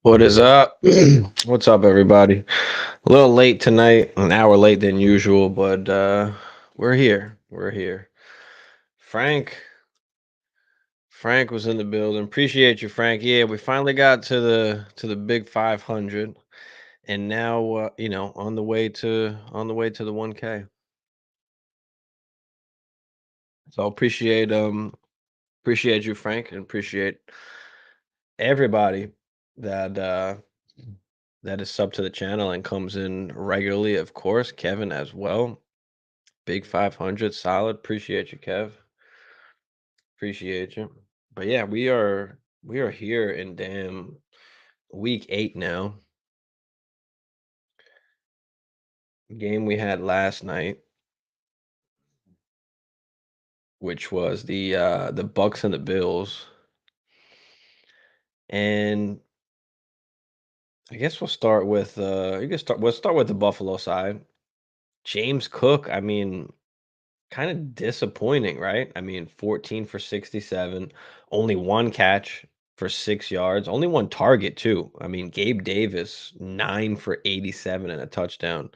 What is up? What's up, everybody? A little late tonight, an hour late than usual, but we're here. We're here. Frank, Frank was in the building. Appreciate you, Frank. Yeah, we finally got to the big 500, and now on the way to the 1K. So appreciate you, Frank, and appreciate everybody that that is sub to the channel and comes in regularly. Of course, Kevin as well. Big 500, solid. Appreciate you, Kev. Appreciate you. But yeah, we are here in damn week 8 now. Game we had last night, which was the Bucks and the Bills. And I guess we'll start with we'll start with the Buffalo side. James Cook, I mean, kind of disappointing, right? I mean, 14 for 67, only one catch for 6 yards, only one target, too. I mean, Gabe Davis, 9 for 87 and a touchdown.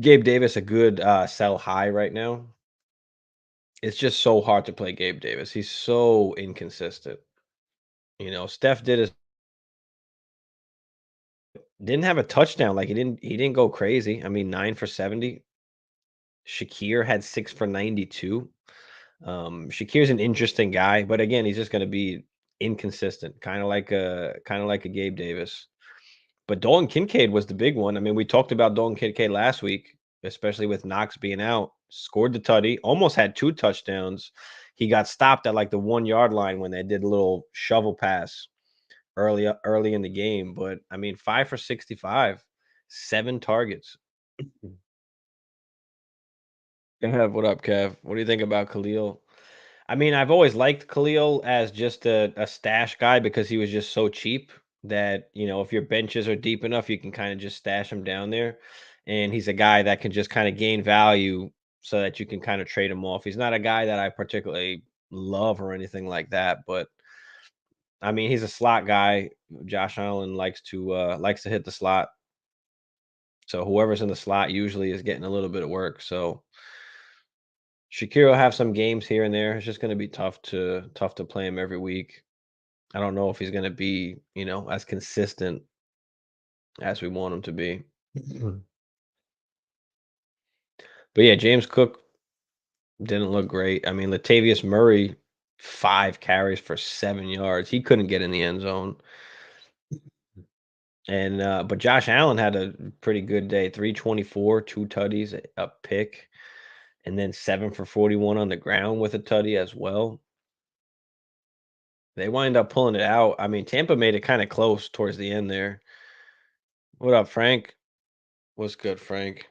Gabe Davis, a good sell high right now. It's just so hard to play Gabe Davis. He's so inconsistent. Steph didn't have a touchdown. Like he didn't go crazy. I mean, 9 for 70. Shakir had 6 for 92. Shakir's an interesting guy, but again, he's just going to be inconsistent, kind of like a Gabe Davis. But Dalton Kincaid was the big one. I mean, we talked about Dalton Kincaid last week, especially with Knox being out. Scored the tutty, almost had 2 touchdowns. He got stopped at like the 1 yard line when they did a little shovel pass early in the game. But I mean, 5 for 65, 7 targets. Kev, what up, Kev? What do you think about Khalil? I mean, I've always liked Khalil as just a stash guy because he was just so cheap that, if your benches are deep enough, you can kind of just stash him down there. And he's a guy that can just kind of gain value so that you can kind of trade him off. He's not a guy that I particularly love or anything like that, but I mean, he's a slot guy. Josh Allen likes to hit the slot. So whoever's in the slot usually is getting a little bit of work. So Shakir will have some games here and there. It's just going to be tough to play him every week. I don't know if he's going to be, as consistent as we want him to be. But yeah, James Cook didn't look great. I mean, Latavius Murray, 5 carries for 7 yards. He couldn't get in the end zone. And but Josh Allen had a pretty good day. 324, 2 tutties, a pick, and then 7 for 41 on the ground with a tutty as well. They wind up pulling it out. I mean, Tampa made it kind of close towards the end there. What up, Frank? What's good, Frank?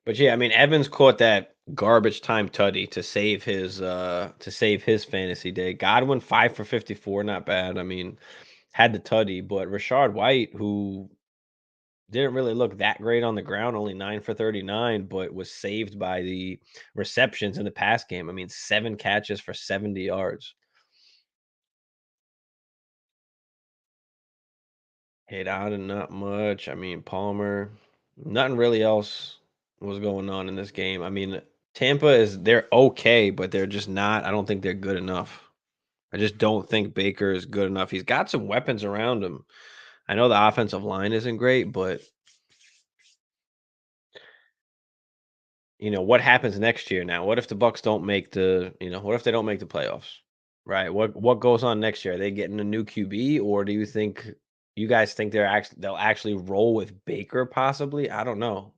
But yeah, I mean, Evans caught that garbage time tutty to save his fantasy day. Godwin 5 for 54, not bad. I mean, had the tutty, but Rashard White, who didn't really look that great on the ground, only 9 for 39, but was saved by the receptions in the pass game. I mean, 7 catches for 70 yards. Hit out and not much. I mean, Palmer, nothing really else was going on in this game. I mean, they're okay, but they're just not. I don't think they're good enough. I just don't think Baker is good enough. He's got some weapons around him. I know the offensive line isn't great, but what happens next year now? What if the Bucks don't make what if they don't make the playoffs? Right? What goes on next year? Are they getting a new QB, or do you guys think they'll actually roll with Baker possibly? I don't know.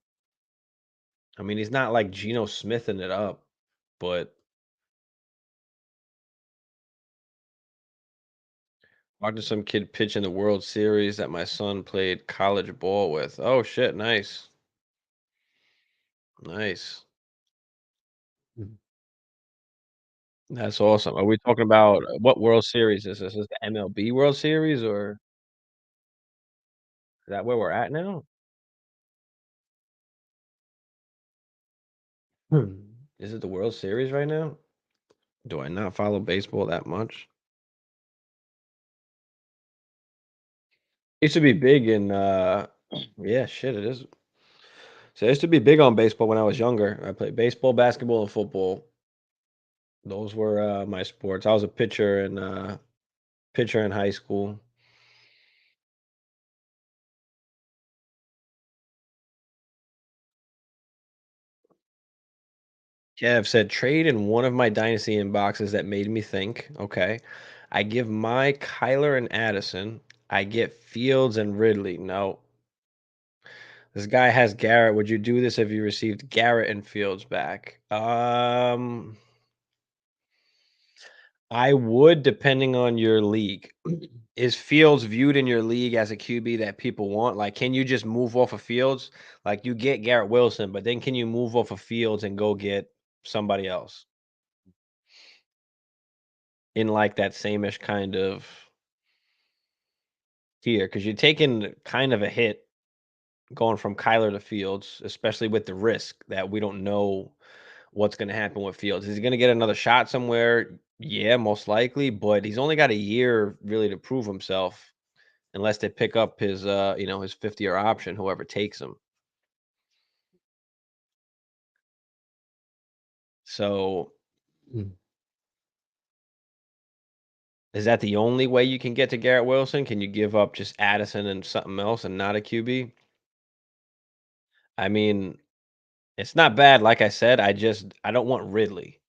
I mean, he's not like Geno Smithin it up, but watching some kid pitch in the World Series that my son played college ball with. Oh shit, nice. Nice. Mhm. That's awesome. Are we talking about what World Series is this? Is this the MLB World Series, or is that where we're at now? Hmm. Is it the World Series right now? Do I not follow baseball that much? Used to be big in yeah, shit, it is. So I used to be big on baseball when I was younger. I played baseball, basketball, and football. Those were my sports. I was a pitcher in high school. Kev said trade in one of my dynasty inboxes that made me think. Okay. I give my Kyler and Addison. I get Fields and Ridley. No. This guy has Garrett. Would you do this if you received Garrett and Fields back? I would, depending on your league. Is Fields viewed in your league as a QB that people want? Like, can you just move off of Fields? Like, you get Garrett Wilson, but then can you move off of Fields and go get somebody else in like that same-ish kind of tier? Because you're taking kind of a hit going from Kyler to Fields, especially with the risk that we don't know what's going to happen with Fields. Is he going to get another shot somewhere? Yeah, most likely, but he's only got a year really to prove himself unless they pick up his his 50-year option, whoever takes him. So, Mm. Is that the only way you can get to Garrett Wilson? Can you give up just Addison and something else and not a QB? I mean, it's not bad, like I said, I don't want Ridley.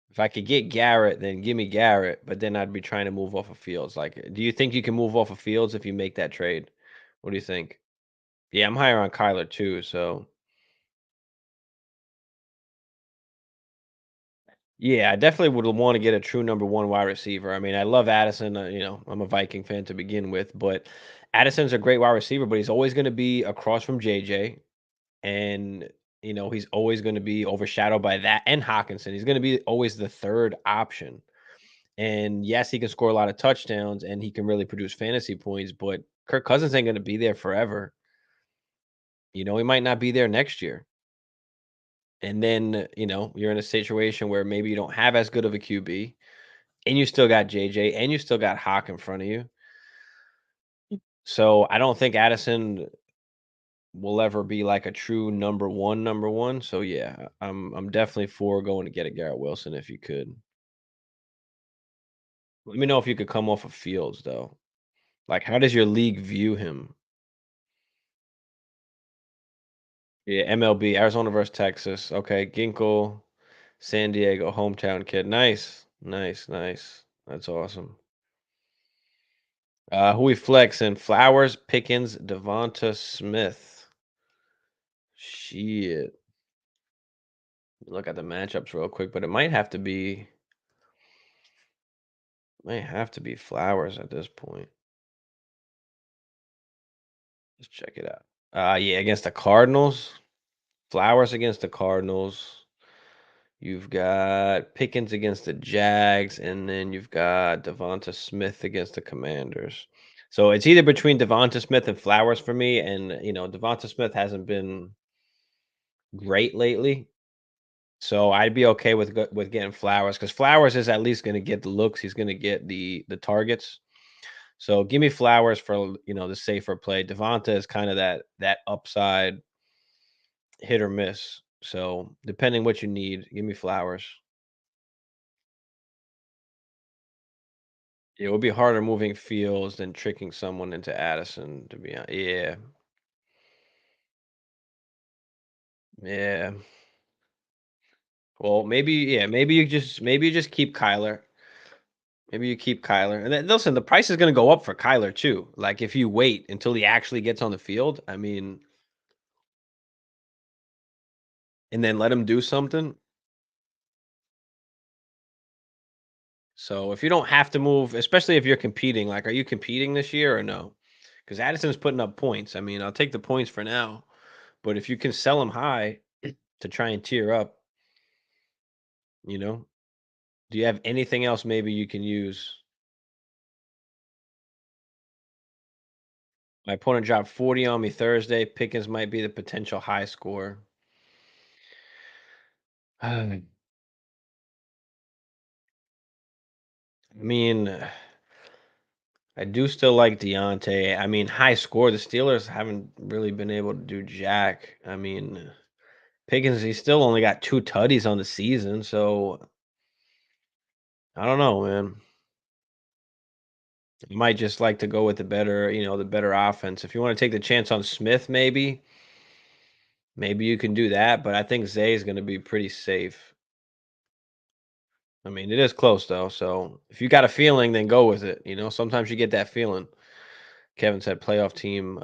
If I could get Garrett, then give me Garrett, but then I'd be trying to move off of Fields. Like, do you think you can move off of Fields if you make that trade? What do you think? Yeah, I'm higher on Kyler too, so yeah, I definitely would want to get a true number one wide receiver. I mean, I love Addison. I'm a Viking fan to begin with, but Addison's a great wide receiver, but he's always going to be across from JJ, and he's always going to be overshadowed by that and Hawkinson. He's going to be always the third option. And yes, he can score a lot of touchdowns and he can really produce fantasy points, but Kirk Cousins ain't going to be there forever. He might not be there next year. And then, you're in a situation where maybe you don't have as good of a QB and you still got JJ and you still got Hawk in front of you. So I don't think Addison will ever be like a true number one. So yeah, I'm definitely for going to get a Garrett Wilson if you could. Let me know if you could come off of Fields though. Like, how does your league view him? Yeah, MLB, Arizona versus Texas. Okay, Ginkle, San Diego, hometown kid. Nice, nice, nice. That's awesome. Who we flexing? Flowers, Pickens, Devonta Smith. Shit. Look at the matchups real quick, but it might have to be Flowers at this point. Let's check it out. Yeah, against the Cardinals. Flowers against the Cardinals. You've got Pickens against the Jags, and then you've got Devonta Smith against the Commanders. So it's either between Devonta Smith and Flowers for me, and Devonta Smith hasn't been great lately. So I'd be okay with getting Flowers because Flowers is at least going to get the looks. He's going to get the targets. So give me Flowers for the safer play. Devonta is kind of that upside hit or miss. So depending what you need, give me Flowers. It would be harder moving Fields than tricking someone into Addison. To be honest, yeah, yeah. Well, maybe you just keep Kyler. Maybe you keep Kyler, and then listen, the price is going to go up for Kyler too. Like if you wait until he actually gets on the field, I mean, and then let him do something. So if you don't have to move, especially if you're competing, like, are you competing this year or no? Because Addison's putting up points. I mean, I'll take the points for now, but if you can sell him high to try and tear up, you know, do you have anything else maybe you can use? My opponent dropped 40 on me Thursday. Pickens might be the potential high score. I mean, I do still like Deontay. I mean, high score. The Steelers haven't really been able to do jack. I mean, Pickens, he still only got 2 tutties on the season, so I don't know, man. You might just like to go with the better offense. If you wanna take the chance on Smith, maybe you can do that, but I think Zay is gonna be pretty safe. I mean, it is close though, so if you got a feeling, then go with it, Sometimes you get that feeling. Kevin said playoff team,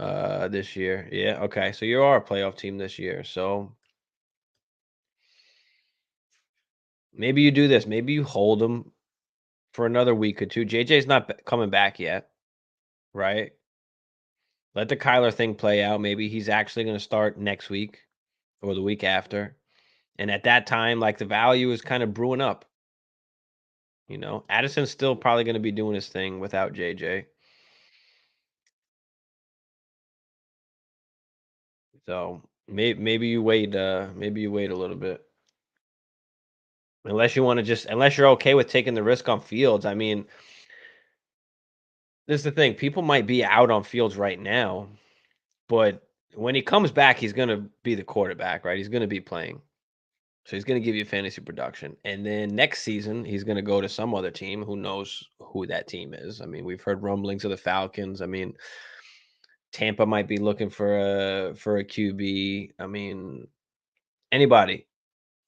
this year. Yeah, okay, so you are a playoff team this year, so maybe you do this. Maybe you hold them for another week or 2. JJ's not b coming back yet, right? Let the Kyler thing play out. Maybe he's actually gonna start next week or the week after, and at that time, like, the value is kinda brewing up, Addison's still probably gonna be doing his thing without JJ, so maybe you wait a little bit. Unless you're okay with taking the risk on Fields. I mean, this is the thing, people might be out on Fields right now, but when he comes back, he's gonna be the quarterback, right? He's gonna be playing. So he's gonna give you fantasy production, and then next season, he's gonna go to some other team. Who knows who that team is? I mean, we've heard rumblings of the Falcons. I mean, Tampa might be looking for a QB. I mean, anybody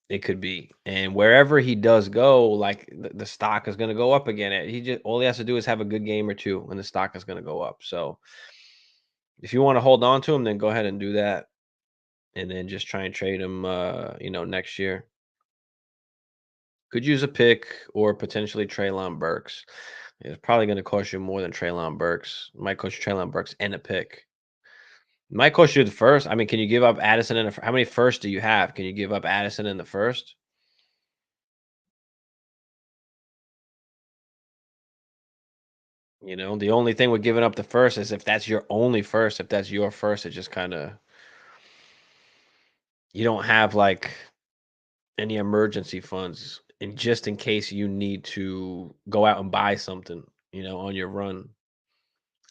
it could be, and wherever he does go, like, the stock is gonna go up again. He just all he has to do is have a good game or 2, and the stock is gonna go up. So if you wanna hold on to him, then go ahead and do that, and then just try and trade him, next year. Could use a pick or potentially Treylon Burks. It's probably gonna cost you more than Treylon Burks. Might cost you Treylon Burks and a pick. Might cost you the first. I mean, can you give up Addison in the how many firsts do you have? Can you give up Addison in the first? The only thing with giving up the first is if that's your only first, if that's your first, it just kinda you don't have, like, any emergency funds and just in case you need to go out and buy something, on your run.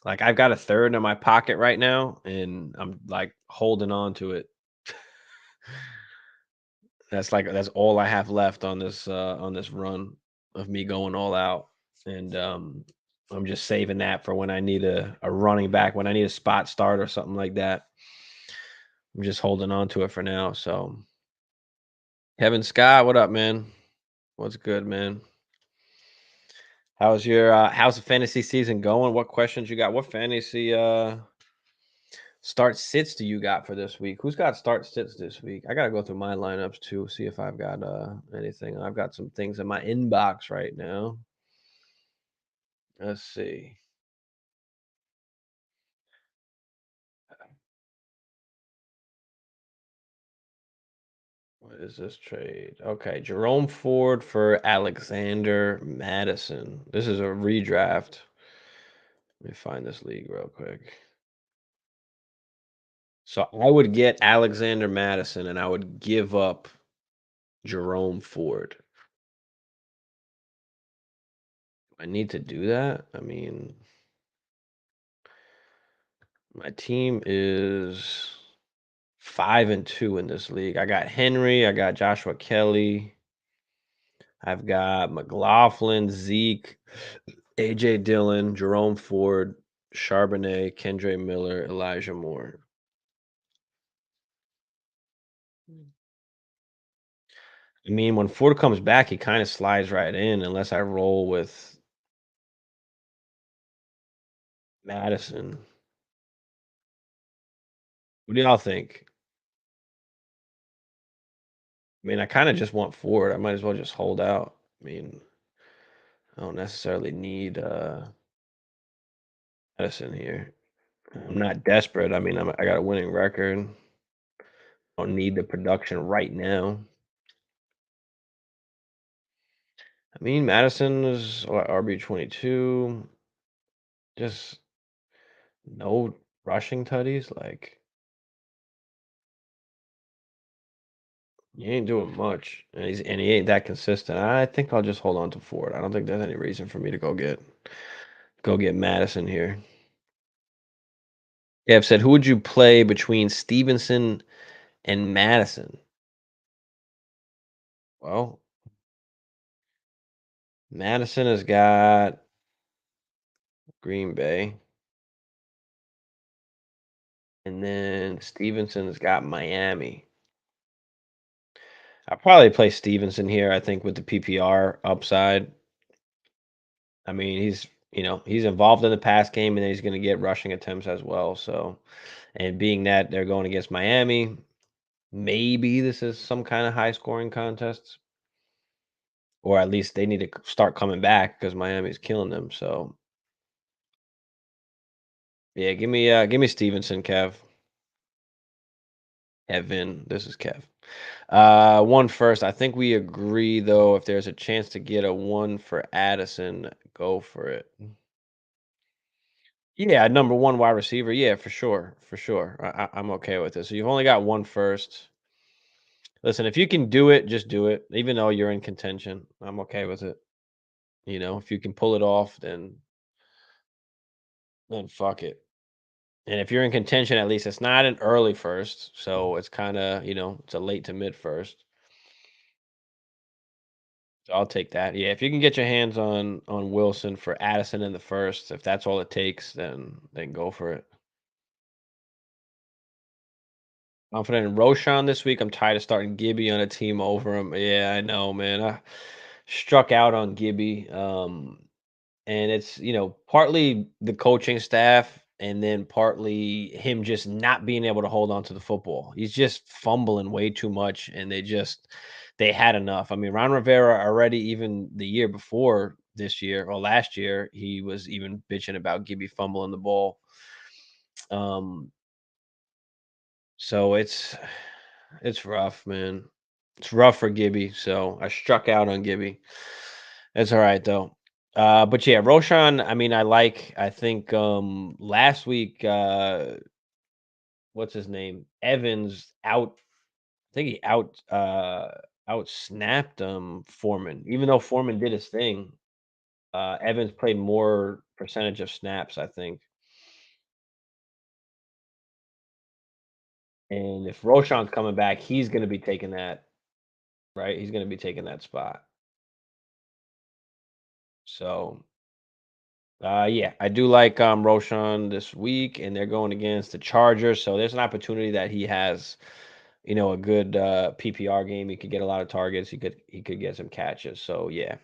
Like, I've got a third in my pocket right now, and I'm, like, holding on to it. That's all I have left on this run of me going all out, and, I'm just saving that for when I need a running back, when I need a spot start or something like that. I'm just holding on to it for now, so Kevin Scott, what up, man? What's good, man? How's the fantasy season going? What questions you got? What fantasy, start sits do you got for this week? Who's got start sits this week? I gotta go through my lineups too, see if I've got anything. I've got some things in my inbox right now. Let's see. What is this trade? Okay, Jerome Ford for Alexander Madison. This is a redraft. Let me find this league real quick. So I would get Alexander Madison and I would give up Jerome Ford. I need to do that. I mean, my team is 5-2 in this league. I got Henry, I got Joshua Kelly, I've got McLaughlin, Zeke, AJ Dillon, Jerome Ford, Charbonnet, Kendre Miller, Elijah Moore. I mean, when Ford comes back, he kind of slides right in unless I roll with Madison. What do y'all think? I mean, I kind of just want Ford. I might as well just hold out. I mean, I don't necessarily need Madison here. I'm not desperate. I mean, I got a winning record. Don't need the production right now. I mean, Madison is what, RB22. Just no rushing tutties. Like, He ain't doing much, and he ain't that consistent. I think I'll just hold on to Ford. I don't think there's any reason for me to go get Madison here. Yeah, I've said, who would you play between Stevenson and Madison? Well, Madison has got Green Bay, and then Stevenson's got Miami. I'll probably play Stevenson here. I think with the PPR upside. I mean, he's involved in the pass game, and then he's going to get rushing attempts as well. So, and being that they're going against Miami, maybe this is some kind of high scoring contest, or at least they need to start coming back because Miami's killing them. So, yeah, give me Stevenson, Kev. Evan, this is Kev. One first. I think we agree though. If there's a chance to get a one for Addison, go for it. Yeah, number one wide receiver. Yeah, for sure, for sure. I'm okay with it. So you've only got one first. Listen, if you can do it, just do it. Even though you're in contention, I'm okay with it. If you can pull it off, then fuck it. And if you're in contention, at least it's not an early first, so it's kind of it's a late to mid first. So I'll take that. Yeah, if you can get your hands on Wilson for Addison in the first, if that's all it takes, then go for it. Confident in Roshan this week. I'm tired of starting Gibby on a team over him. Yeah, I know, man. I struck out on Gibby. And it's, partly the coaching staff and then partly him just not being able to hold on to the football. He's just fumbling way too much and they had enough. I mean, Ron Rivera already even the year before this year or last year, he was even bitching about Gibby fumbling the ball. Um, so it's rough, man. It's rough for Gibby. So I struck out on Gibby. It's all right though. But yeah, Roshan, I mean, I think last week, what's his name? Evans out, I think he out snapped Foreman. Even though Foreman did his thing, Evans played more percentage of snaps, I think. And if Roshan's coming back, he's gonna be taking that, right? He's gonna be taking that spot. So yeah, I do like Roshan this week, and they're going against the Chargers. So there's an opportunity that he has, a good PPR game. He could get a lot of targets. He could get some catches. So yeah,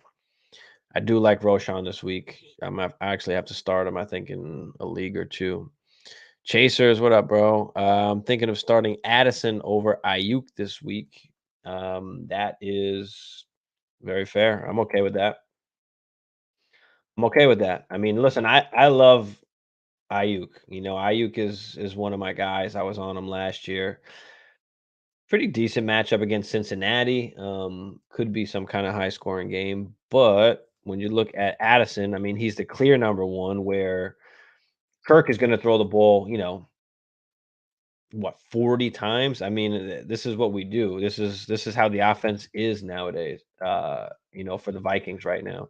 I do like Roshan this week. I actually have to start him. I think in a league or two. Chasers, what up, bro? I'm thinking of starting Addison over Ayuk this week. That is very fair. I'm okay with that. I'm okay with that. I mean, listen, I love Ayuk. Ayuk is one of my guys. I was on him last year. Pretty decent matchup against Cincinnati. Could be some kind of high scoring game. But when you look at Addison, I mean, he's the clear number one where Kirk is going to throw the ball, what, 40 times? I mean, this is what we do. This is how the offense is nowadays. For the Vikings right now.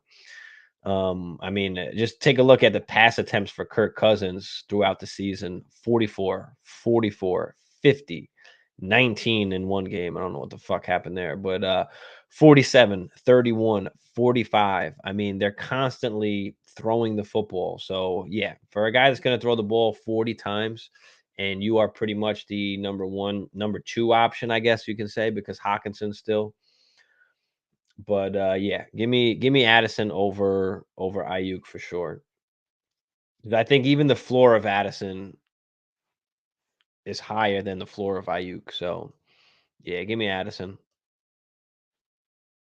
I mean, just take a look at the pass attempts for Kirk Cousins throughout the season: 44, 44, 50, 19 in one game. I don't know what the fuck happened there, but 47, 31, 45. I mean, they're constantly throwing the football. So, yeah, for a guy that's going to throw the ball 40 times and you are pretty much the number one, number two option, I guess you can say, because Hawkinson's still. But yeah, give me Addison over Ayuk for sure. 'Cause I think even the floor of Addison is higher than the floor of Ayuk. So yeah, give me Addison.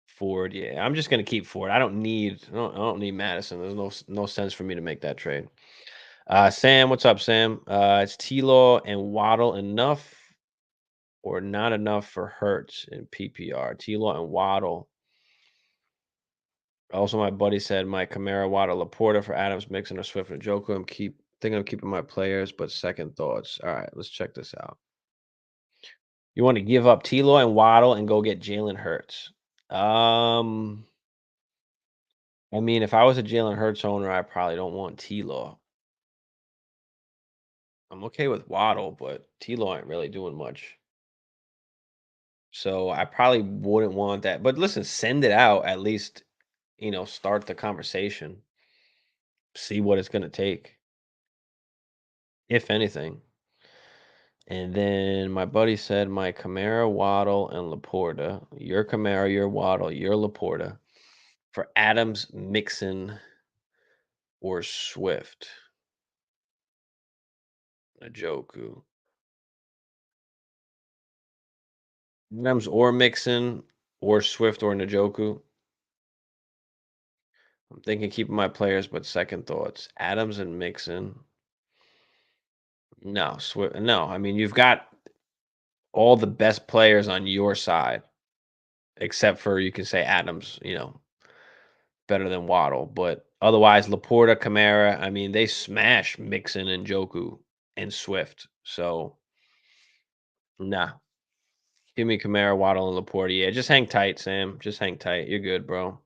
Ford, yeah. I'm just gonna keep Ford. I don't need Madison. There's no sense for me to make that trade. Sam, what's up, Sam? It's T Law and Waddle enough or not enough for Hertz in PPR? T Law and Waddle. Also, my buddy said my Kamara, Waddle, Laporta for Adams, Mixon, or Swift and Joku. I'm thinking of keeping my players, but second thoughts. All right, let's check this out. You want to give up T-Law and Waddle and go get Jalen Hurts. Um, I mean, if I was a Jalen Hurts owner, I probably don't want T-Law. I'm okay with Waddle, but T-Law ain't really doing much. So I probably wouldn't want that. But listen, send it out at least, start the conversation. See what it's gonna take, if anything. And then my buddy said my Kamara, Waddle, and Laporta. Your Kamara, your Waddle, your Laporta. For Adams, Mixon, or Swift. Njoku. Adams or Mixon or Swift or Njoku. I'm thinking keeping my players, but second thoughts. Adams and Mixon. No, Swift. No, I mean you've got all the best players on your side, except for you can say Adams. Better than Waddle, but otherwise Laporta, Kamara. I mean they smash Mixon and Joku and Swift. So nah, give me Kamara, Waddle, and Laporta. Yeah, just hang tight, Sam. Just hang tight. You're good, bro.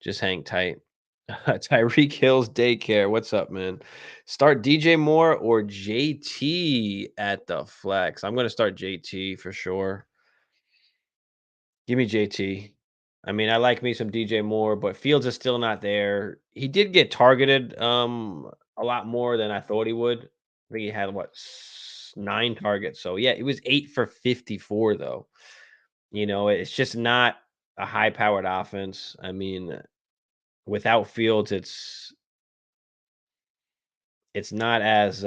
Just hang tight. Tyreek Hill's daycare. What's up, man? Start DJ Moore or JT at the flex. I'm gonna start JT for sure. Give me JT. I mean, I like me some DJ Moore, but Fields is still not there. He did get targeted a lot more than I thought he would. I think he had what 9 targets. So yeah, it was 8 for 54 though. It's just not a high powered offense. I mean, without Fields, it's not as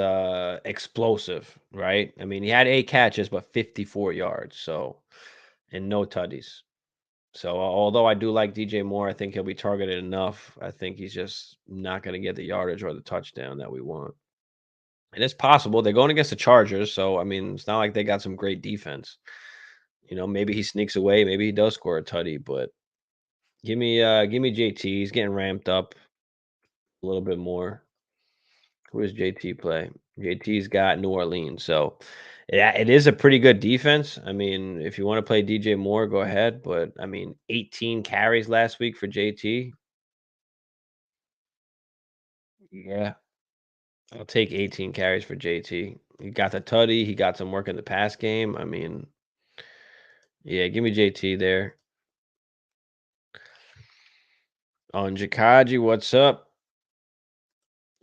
explosive, right? I mean, he had 8 catches but 54 yards, so and no tutties. So although I do like DJ Moore, I think he'll be targeted enough. I think he's just not going to get the yardage or the touchdown that we want. And it's possible they're going against the Chargers, so I mean, it's not like they got some great defense. Maybe he sneaks away, maybe he does score a tutty, but give me JT. He's getting ramped up a little bit more. Who does JT play? JT's got New Orleans, so yeah, it is a pretty good defense. I mean, if you want to play DJ Moore, go ahead. But I mean, 18 carries last week for JT. Yeah, I'll take 18 carries for JT. He got the tutty. He got some work in the pass game. I mean, yeah, give me JT there. On Jakaji, what's up?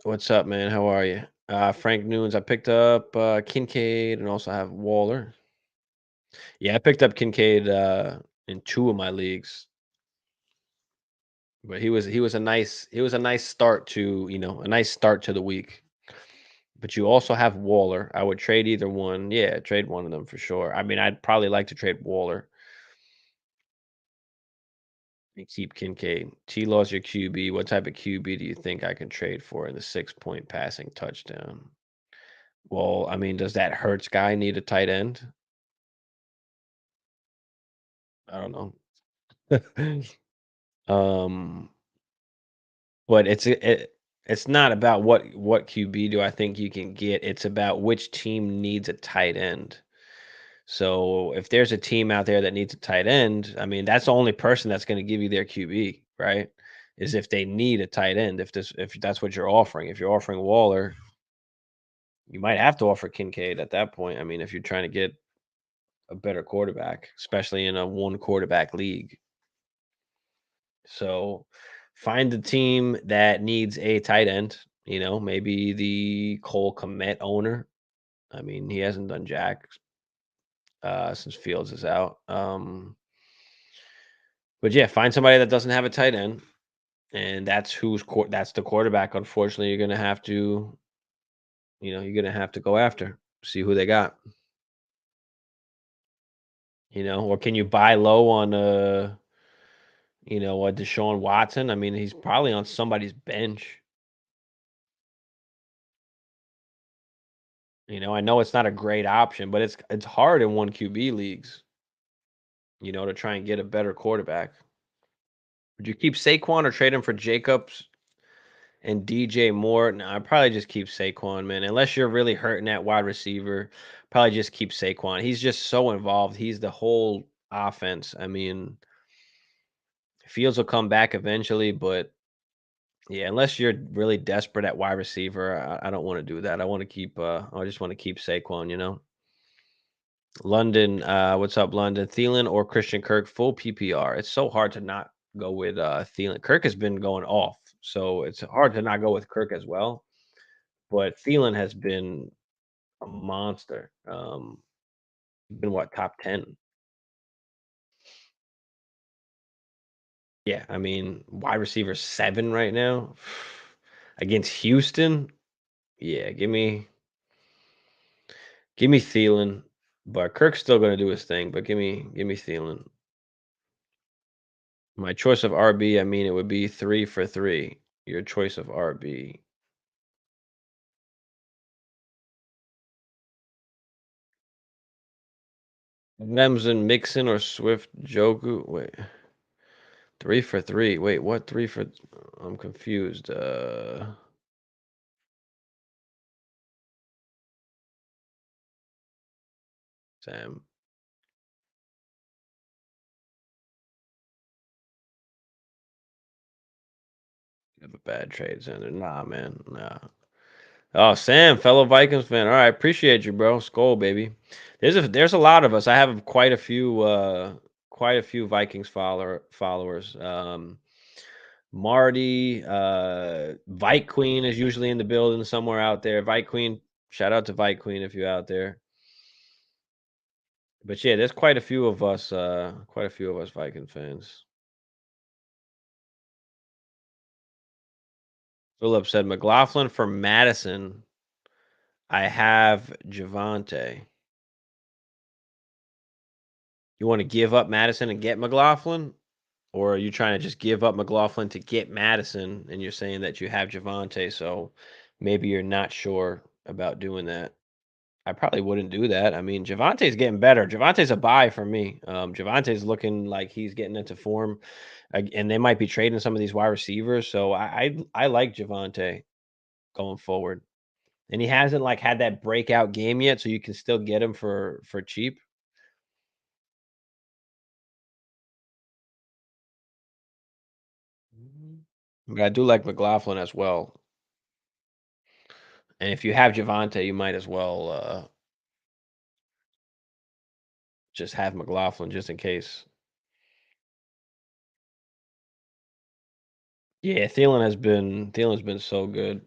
What's up, man? How are you? Frank Nunes, I picked up Kincaid and also have Waller. Yeah, I picked up Kincaid in 2 of my leagues. But he was a nice start to, a nice start to the week. But you also have Waller. I would trade either one. Yeah, trade one of them for sure. I mean, I'd probably like to trade Waller and keep Kincaid. T-Law's your QB. What type of QB do you think I can trade for in the 6-point passing touchdown? Well, I mean, does that Hurts guy need a tight end? I don't know. um, but it's not about what QB do I think you can get. It's about which team needs a tight end. So if there's a team out there that needs a tight end, I mean, that's the only person that's going to give you their QB, right? Is if they need a tight end. If that's what you're offering. If you're offering Waller, you might have to offer Kincaid at that point. I mean, if you're trying to get a better quarterback, especially in a one quarterback league. So find the team that needs a tight end. Maybe the Cole Kmet owner. I mean, he hasn't done jack since Fields is out. But yeah, find somebody that doesn't have a tight end, and that's the quarterback. Unfortunately, you're gonna have to go after, see who they got. Or can you buy low on a Deshaun Watson? I mean, he's probably on somebody's bench. I know it's not a great option, but it's hard in one QB leagues, to try and get a better quarterback. Would you keep Saquon or trade him for Jacobs and DJ Moore. No, I probably just keep Saquon, man. Unless you're really hurting that wide receiver, probably just keep Saquon. He's just so involved. He's the whole offense. I mean, Fields will come back eventually, but yeah, unless you're really desperate at wide receiver, I don't want to do that. I want to keep. I just want to keep Saquon. London. What's up, London? Thielen or Christian Kirk? Full PPR. It's so hard to not go with Thielen. Kirk has been going off, so it's hard to not go with Kirk as well. But Thielen has been a monster. Been what, top 10? Yeah, I mean, wide receiver 7 right now against Houston. Yeah, give me Thielen. But Kirk's still gonna do his thing, but give me Thielen. My choice of RB, I mean, it would be 3 for 3. Your choice of RB. Nemson, Mixon, or Swift Joku. Wait, 3 for 3. Wait, what? 3 for? I'm confused. Sam. You have a bad trade center. Nah, man. Nah. Oh, Sam, fellow Vikings fan. All right, appreciate you, bro. Skull, baby. There's a lot of us. I have quite a few Vikings followers. Marty, Vike Queen is usually in the building somewhere out there. Vike Queen, shout out to Vike Queen if you're out there. But yeah, there's quite a few of us Viking fans. Philip said McLaughlin for Madison. I have Javante. You want to give up Madison and get McLaughlin? Or are you trying to just give up McLaughlin to get Madison and you're saying that you have Javante, so maybe you're not sure about doing that? I probably wouldn't do that. I mean, Javante's getting better. Javante's a buy for me. Javante's looking like he's getting into form, and they might be trading some of these wide receivers. So I like Javante going forward, and he hasn't like had that breakout game yet, so you can still get him for cheap. But I do like McLaughlin as well. And if you have Javante, you might as well just have McLaughlin just in case. Yeah, Thielen's been so good.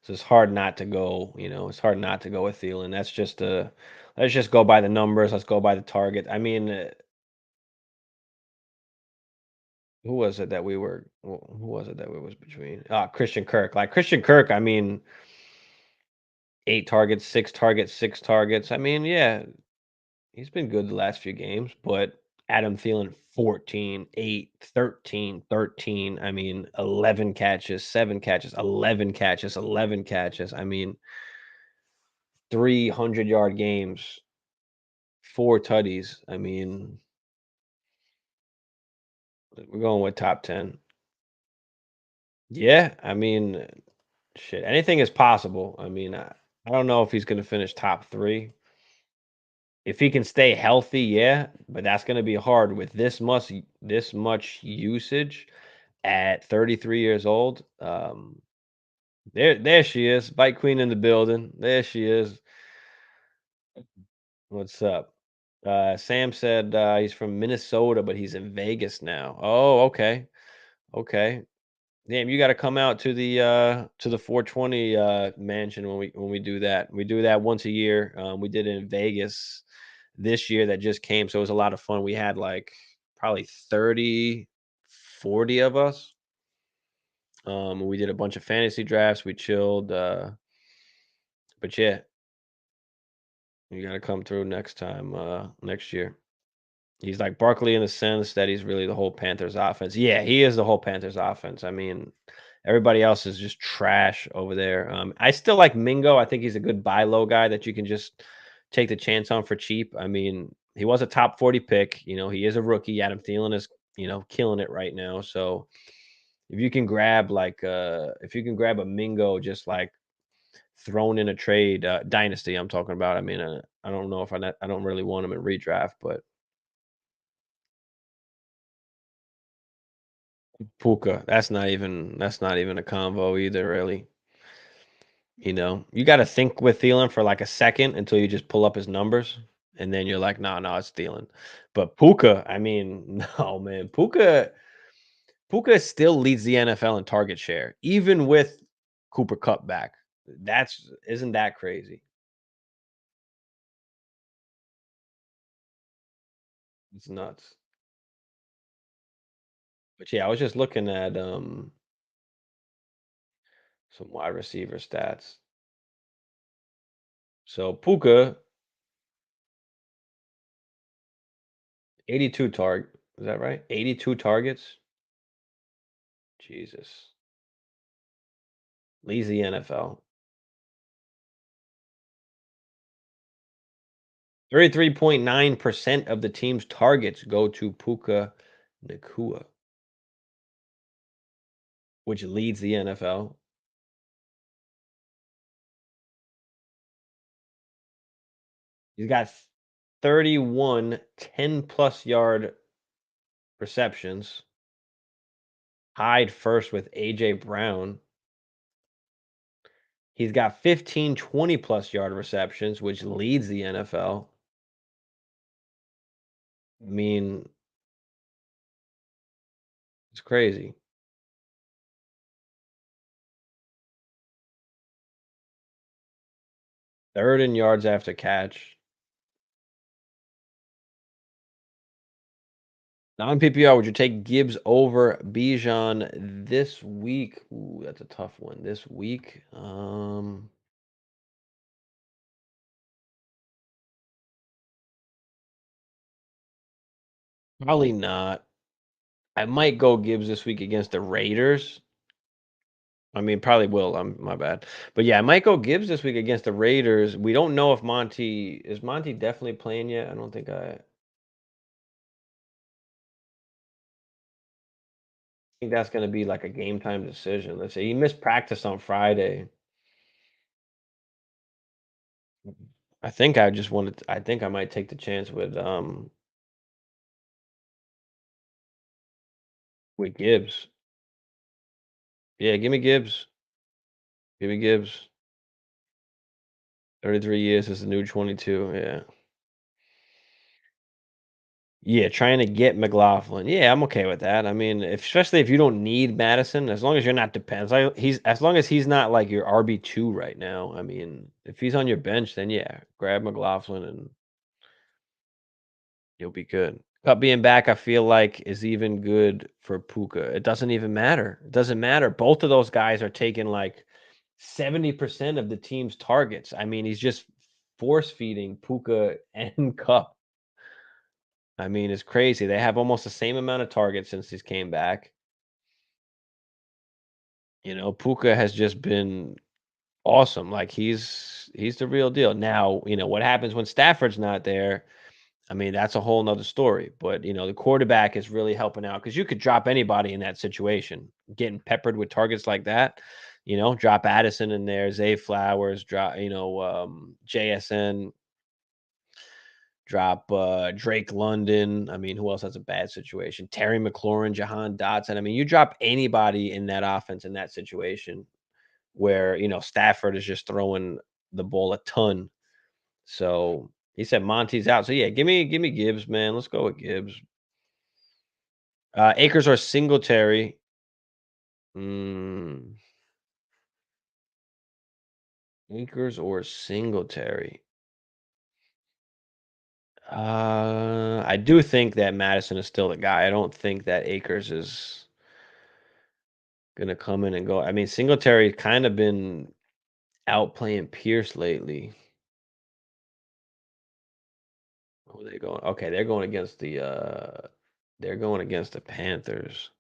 So it's hard not to go, it's hard not to go with Thielen. Let's just go by the numbers. Let's go by the target. I mean, who was it that we were? Who was it that we was between? Christian Kirk. Like Christian Kirk, I mean, 8 targets, 6 targets, 6 targets. I mean, yeah, he's been good the last few games, but Adam Thielen 14, 8, 13, 13. I mean, 11 catches, 7 catches, 11 catches, 11 catches. I mean, 300-yard games, 4 tutties. I mean, we're going with top 10. Yeah, I mean, shit, anything is possible. I mean, I don't know if he's going to finish top 3. If he can stay healthy, yeah, but that's going to be hard with this much usage at 33 years old. There she is, Bite Queen in the building. There she is. What's up? Sam said he's from Minnesota, but he's in Vegas now. Oh, okay, okay. Damn, you got to come out to the 420 mansion when we do that. We do that once a year. We did it in Vegas this year that just came, so it was a lot of fun. We had like probably 30, 40 of us. We did a bunch of fantasy drafts. We chilled. But yeah, you got to come through next time, next year. He's like Barkley in the sense that he's really the whole Panthers offense. Yeah, he is the whole Panthers offense. I mean, everybody else is just trash over there. I still like Mingo. I think he's a good buy low guy that you can just take the chance on for cheap. I mean, he was a top 40 pick. He is a rookie. Adam Thielen is, killing it right now. So if you can grab a Mingo just like thrown in a trade, dynasty I'm talking about. I mean, I don't know if I don't really want him in redraft, but Puka, that's not even a convo either, really. You got to think with Thielen for like a second until you just pull up his numbers, and then you're like, no, no, it's Thielen. But Puka, I mean, no, man, Puka still leads the NFL in target share, even with Cooper Cup back. That's isn't that crazy? It's nuts. But yeah, I was just looking at some wide receiver stats. So Puka, 82 target. Is that right? 82 targets. Jesus. Leads the NFL. 33.9% of the team's targets go to Puka Nakua, which leads the NFL. He's got 31 10-plus yard receptions, tied first with A.J. Brown. He's got 15 20-plus yard receptions, which leads the NFL. I mean, it's crazy. Third in yards after catch. Non-PPR, would you take Gibbs over Bijan this week? Ooh, that's a tough one. This week, probably not. I might go Gibbs this week against the Raiders. I mean, probably will. My bad. But yeah, I might go Gibbs this week against the Raiders. We don't know if Monty definitely playing yet. I don't think that's going to be like a game time decision. Let's say he missed practice on Friday. I think I just wanted. I think I might take the chance with Gibbs. Yeah, give me Gibbs. Give me Gibbs. 33 years is the new 22. Yeah. Yeah, trying to get McLaughlin. Yeah, I'm okay with that. I mean, especially if you don't need Madison, as long as you're not depends. Like as long as he's not like your RB2 right now. I mean, if he's on your bench, then yeah, grab McLaughlin and you'll be good. Cup being back, I feel like is even good for Puka. It doesn't even matter. It doesn't matter. Both of those guys are taking like 70% of the team's targets. I mean, he's just force feeding Puka and Cup. I mean, it's crazy. They have almost the same amount of targets since he's came back. Puka has just been awesome. Like he's the real deal. Now, what happens when Stafford's not there? I mean, that's a whole nother story. But the quarterback is really helping out because you could drop anybody in that situation. Getting peppered with targets like that, drop Addison in there, Zay Flowers, drop, JSN, drop Drake London. I mean, who else has a bad situation? Terry McLaurin, Jahan Dotson. I mean, you drop anybody in that offense in that situation where, Stafford is just throwing the ball a ton. So he said Monty's out. So yeah, give me Gibbs, man. Let's go with Gibbs. Akers or Singletary. Mm, Akers or Singletary. I do think that Madison is still the guy. I don't think that Akers is gonna come in and go. I mean, Singletary kind of been outplaying Pierce lately. Who are they going? Okay, they're going against the Panthers.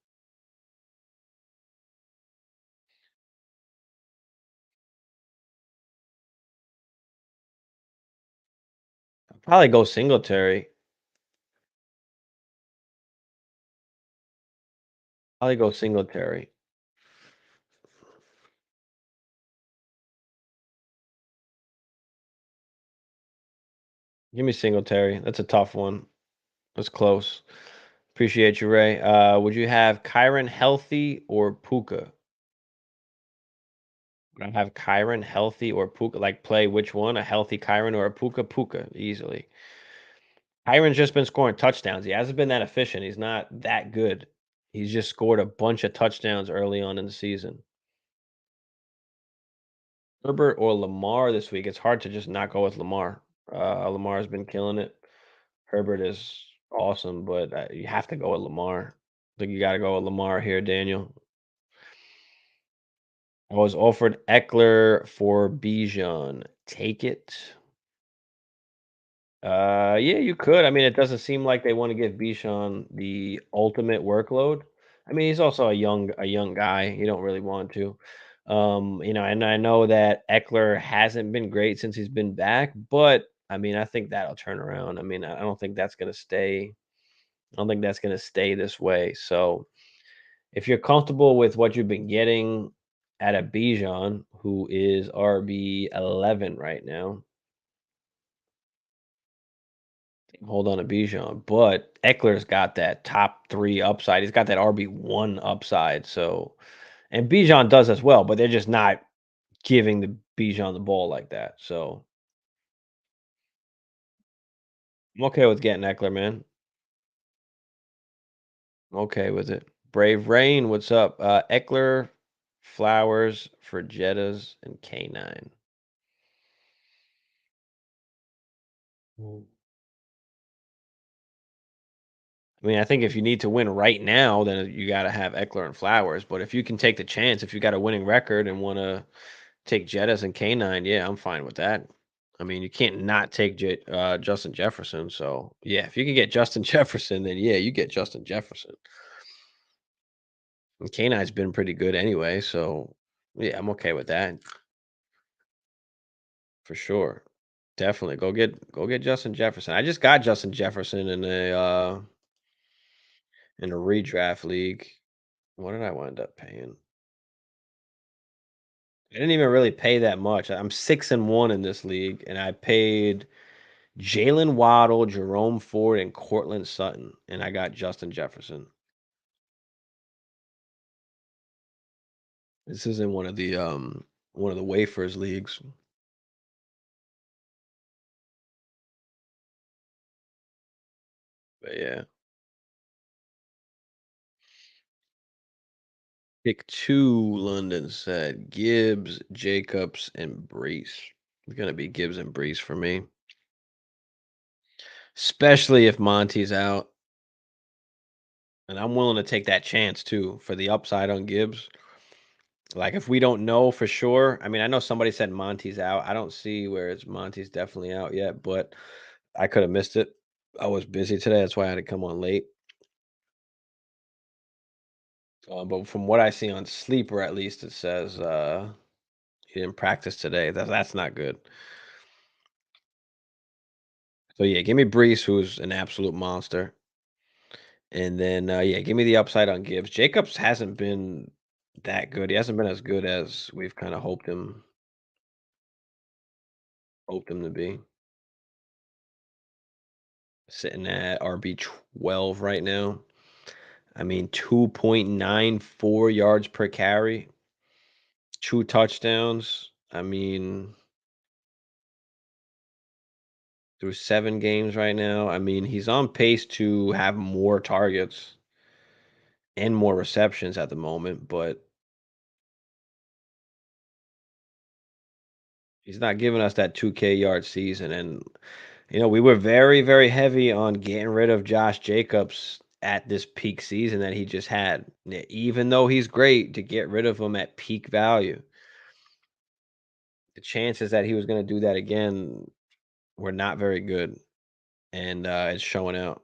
I'll probably go Singletary. Probably go Singletary. Give me Singletary. That's a tough one. That's close. Appreciate you, Ray. Would you have Kyron healthy or Puka? Would I have Kyron healthy or Puka? Like play which one? A healthy Kyron or a Puka? Puka, easily. Kyron's just been scoring touchdowns. He hasn't been that efficient. He's not that good. He's just scored a bunch of touchdowns early on in the season. Herbert or Lamar this week? It's hard to just not go with Lamar. Lamar's been killing it. Herbert is awesome, but you have to go with Lamar. I think you got to go with Lamar here, Daniel. I was offered Eckler for Bijan. Take it. Yeah, you could. I mean, it doesn't seem like they want to give Bijan the ultimate workload. I mean, he's also a young guy. You don't really want to. And I know that Eckler hasn't been great since he's been back, but I mean, I think that'll turn around. I mean, I don't think that's going to stay. I don't think that's going to stay this way. So, if you're comfortable with what you've been getting at a Bijan, who is RB 11 right now, hold on to Bijan. But Eckler's got that top three upside. He's got that RB1 upside. So, and Bijan does as well, but they're just not giving the Bijan the ball like that. So, I'm okay with getting Eckler, man. I'm okay with it. Brave Rain, what's up? Eckler, Flowers for Jettas, and K9. I mean, I think if you need to win right now, then you got to have Eckler and Flowers. But if you can take the chance, if you got a winning record and want to take Jettas and K9, yeah, I'm fine with that. I mean, you can't not take Justin Jefferson. So yeah, if you can get Justin Jefferson, then yeah, you get Justin Jefferson. And K9's been pretty good anyway, so yeah, I'm okay with that for sure. Definitely go get Justin Jefferson. I just got Justin Jefferson in a redraft league. What did I wind up paying? I didn't even really pay that much. I'm 6-1 in this league, and I paid Jalen Waddle, Jerome Ford, and Cortland Sutton, and I got Justin Jefferson. This is in one of the wafers leagues. But yeah. Pick two, London said. Gibbs, Jacobs, and Brees. It's gonna be Gibbs and Brees for me. Especially if Monty's out. And I'm willing to take that chance too for the upside on Gibbs. Like if we don't know for sure, I mean, I know somebody said Monty's out. I don't see where it's Monty's definitely out yet, but I could have missed it. I was busy today. That's why I had to come on late. But from what I see on Sleeper, at least it says he didn't practice today. That's not good. So yeah, give me Brees, who's an absolute monster, and then yeah, give me the upside on Gibbs. Jacobs hasn't been that good. He hasn't been as good as we've kind of hoped him to be. Sitting at RB 12 right now. I mean, 2.94 yards per carry, two touchdowns. I mean, through 7 games right now. I mean, he's on pace to have more targets and more receptions at the moment, but he's not giving us that 2K yard season. And, we were very, very heavy on getting rid of Josh Jacobs at this peak season that he just had. Even though he's great, to get rid of him at peak value, the chances that he was going to do that again were not very good. And it's showing out.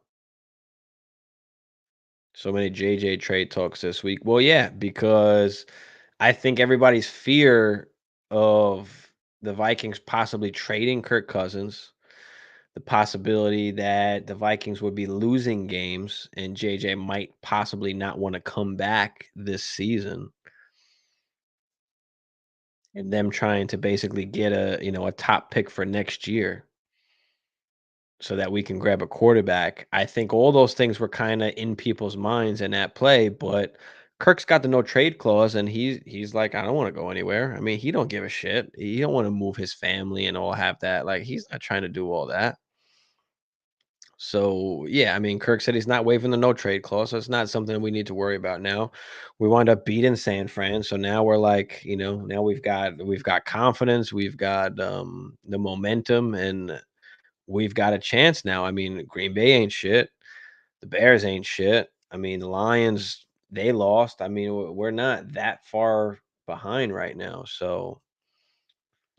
So many JJ trade talks this week. Well, yeah, because I think everybody's fear of the Vikings possibly trading Kirk Cousins, the possibility that the Vikings would be losing games and JJ might possibly not want to come back this season, and them trying to basically get a top pick for next year. so that we can grab a quarterback. I think all those things were kinda in people's minds in that play, but Kirk's got the no trade clause, and he's like, "I don't wanna go anywhere." I mean, he don't give a shit. He don't wanna move his family and all have that, like, he's not trying to do all that. So, yeah, I mean, Kirk said he's not waiving the no trade clause, so it's not something we need to worry about now. We wound up beating San Fran, so now we're like, now we've got confidence, we've got the momentum, and we've got a chance now. I mean, Green Bay ain't shit. The Bears ain't shit. I mean, the Lions, they lost. I mean, we're not that far behind right now. So,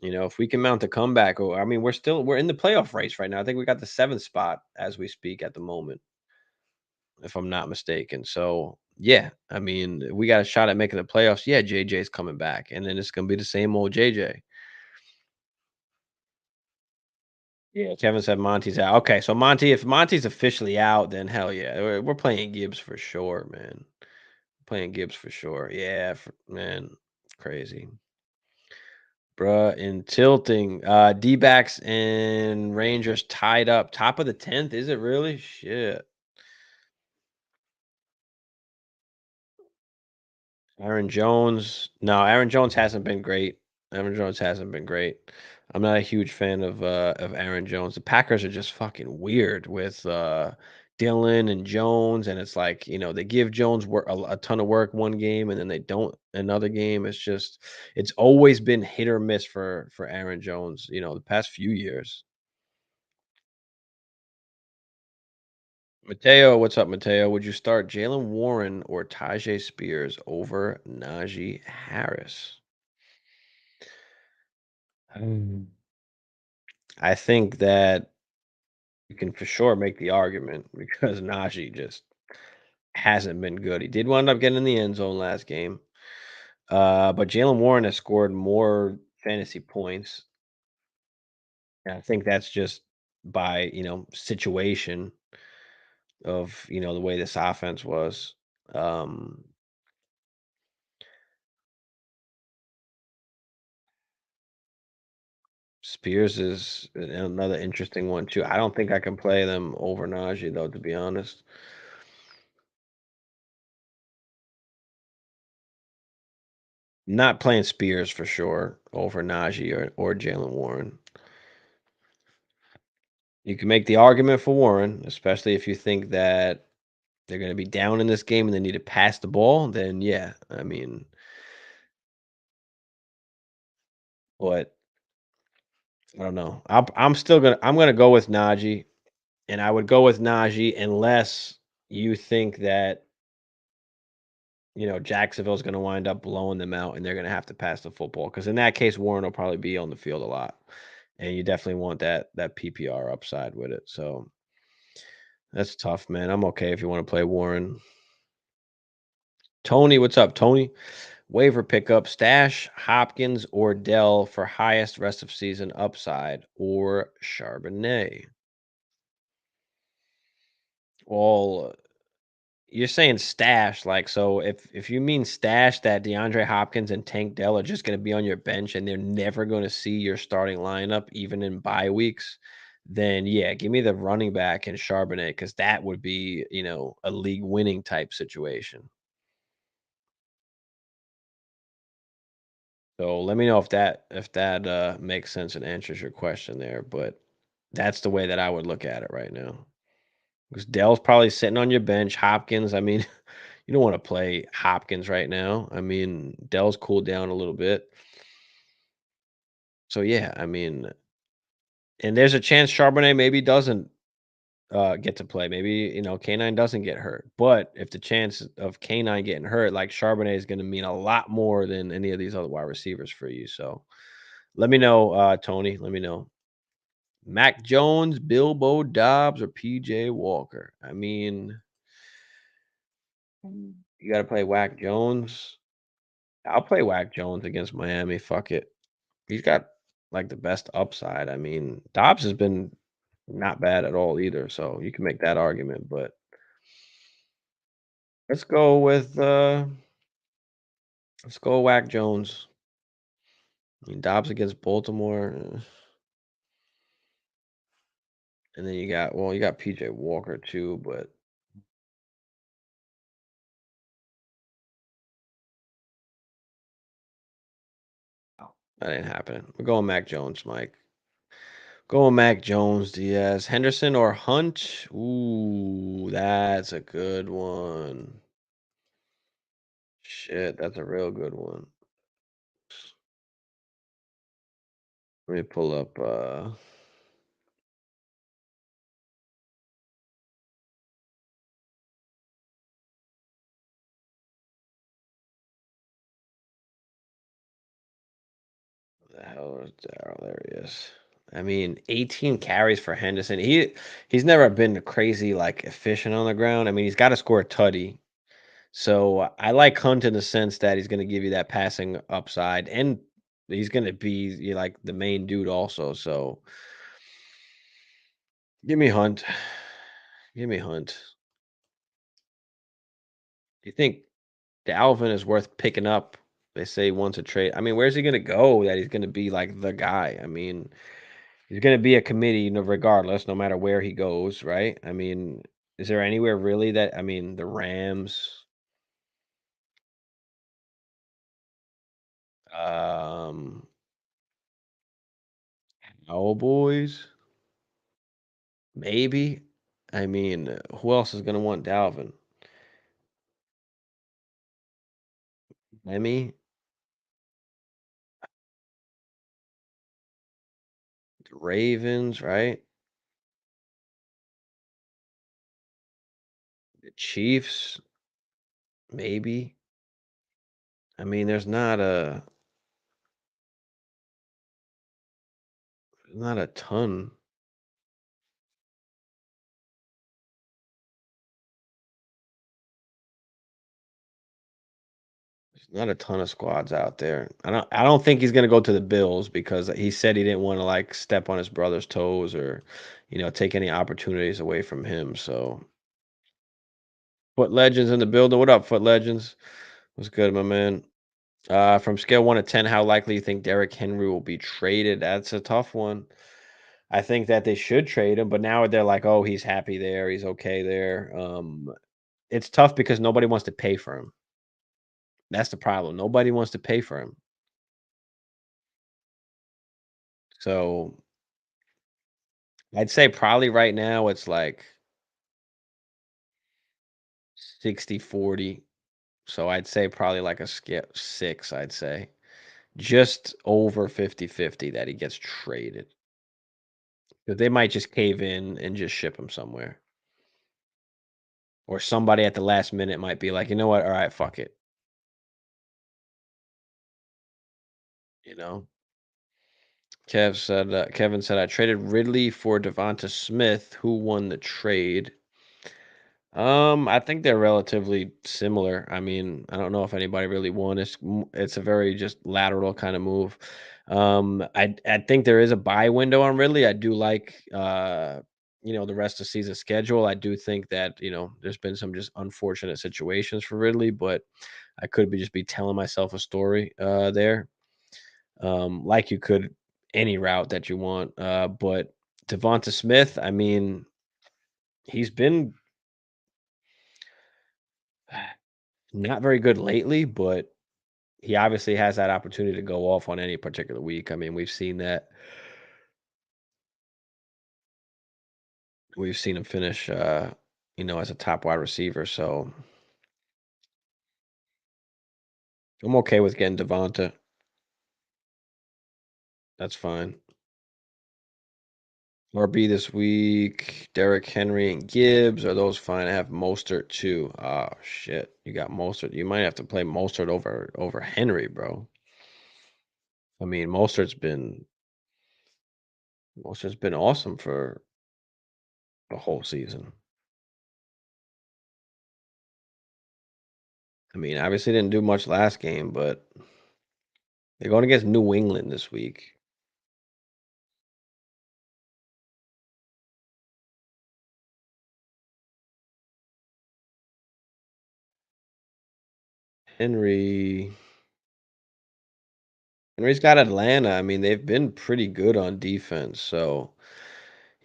if we can mount a comeback, I mean, we're in the playoff race right now. I think we got the seventh spot as we speak at the moment, if I'm not mistaken. So, yeah, I mean, we got a shot at making the playoffs. Yeah, JJ's coming back, and then it's gonna be the same old JJ. Yeah, Kevin said Monty's out. Okay, so if Monty's officially out, then hell yeah, we're playing Gibbs for sure, man. Playing Gibbs for sure. Yeah, man, crazy, bruh. In tilting, D-backs and Rangers tied up, top of the 10th. Is it really? Shit. Aaron Jones. No, Aaron Jones hasn't been great. Aaron Jones hasn't been great. I'm not a huge fan of Aaron Jones. The Packers are just fucking weird with Dillon and Jones, and it's like, they give Jones work a ton of work one game and then they don't another game. It's always been hit or miss for Aaron Jones, the past few years. Mateo, what's up, Mateo? Would you start Jalen Warren or Tajay Spears over Najee Harris? I think that you can for sure make the argument because Najee just hasn't been good. He did wind up getting in the end zone last game, but Jalen Warren has scored more fantasy points. And I think that's just by situation of the way this offense was. Um, Spears is another interesting one too. I don't think I can play them over Najee though, to be honest. Not playing Spears for sure over Najee or Jalen Warren. You can make the argument for Warren, especially if you think that they're going to be down in this game and they need to pass the ball. Then yeah, I mean, but I don't know. I'm gonna go with Najee, and I would go with Najee unless you think that Jacksonville's going to wind up blowing them out and they're going to have to pass the football. Because in that case, Warren will probably be on the field a lot, and you definitely want that PPR upside with it. So that's tough, man. I'm okay if you want to play Warren. Tony, what's up, Tony? Waiver pickup, stash Hopkins or Dell for highest rest of season upside or Charbonnet. Well, you're saying stash, like, so if you mean stash that DeAndre Hopkins and Tank Dell are just going to be on your bench and they're never going to see your starting lineup even in bye weeks, then yeah, give me the running back and Charbonnet because that would be a league winning type situation. So let me know if that makes sense and answers your question there, but that's the way that I would look at it right now. Because Dell's probably sitting on your bench. Hopkins, I mean, you don't want to play Hopkins right now. I mean, Dell's cooled down a little bit. So yeah, I mean, and there's a chance Charbonnet maybe doesn't get to play. Maybe, Canine doesn't get hurt. But if the chance of Canine getting hurt, like Charbonnet is going to mean a lot more than any of these other wide receivers for you. So let me know, Tony. Let me know. Mac Jones, Bilbo Dobbs, or PJ Walker. I mean, you got to play Whack Jones. I'll play Whack Jones against Miami. Fuck it. He's got like the best upside. I mean, Dobbs has been not bad at all either. So you can make that argument. But let's go with let's go Whack Jones. I mean, Dobbs against Baltimore. And then you got PJ Walker too, but that ain't happening. We're going Mac Jones, Mike. Going Mac Jones, Diaz, Henderson, or Hunt. Ooh, that's a good one. Shit, that's a real good one. Let me pull up. The hell is Darrell? There he is. I mean, 18 carries for Henderson. He's never been crazy like efficient on the ground. I mean, he's got to score a tutty. So I like Hunt in the sense that he's going to give you that passing upside, and he's going to be like the main dude also. So give me Hunt. Give me Hunt. Do you think Dalvin is worth picking up? They say he wants a trade. I mean, where's he going to go that he's going to be like the guy? I mean, he's going to be a committee, regardless, no matter where he goes, right? I mean, is there anywhere really that? I mean, the Rams, um, Cowboys. Maybe. I mean, who else is gonna want Dalvin? Emmy, the Ravens, right? The Chiefs, maybe. I mean, there's not a ton. There's not a ton of squads out there. I don't think he's gonna go to the Bills because he said he didn't want to like step on his brother's toes or, take any opportunities away from him. So Foot Legends in the building. What up, Foot Legends? What's good, my man? From scale 1 to 10, how likely you think Derrick Henry will be traded? That's a tough one. I think that they should trade him, but now they're like, "Oh, he's happy there. He's okay there." It's tough because nobody wants to pay for him. That's the problem. Nobody wants to pay for him. So I'd say probably right now it's like 60-40. So I'd say probably like a skip 6, I'd say. Just over 50-50 that he gets traded. Because they might just cave in and just ship him somewhere. Or somebody at the last minute might be like, you know what? All right, fuck it. You know? Kevin said, I traded Ridley for Devonta Smith. Who won the trade? I think they're relatively similar. I mean, I don't know if anybody really won. It's a very just lateral kind of move. I think there is a buy window on Ridley. I do like the rest of season schedule. I do think that, there's been some just unfortunate situations for Ridley, but I could be telling myself a story there. Like you could any route that you want. But Devonta Smith, I mean, he's been not very good lately, but he obviously has that opportunity to go off on any particular week. I mean, we've seen that. We've seen him finish, as a top wide receiver. So I'm okay with getting Devonta. That's fine. RB this week, Derrick Henry and Gibbs. Are those fine? I have Mostert too. Oh shit. You got Mostert. You might have to play Mostert over Henry, bro. I mean, Mostert's been awesome for the whole season. I mean, obviously didn't do much last game, but they're going against New England this week. Henry Henry's got Atlanta. I mean, they've been pretty good on defense, so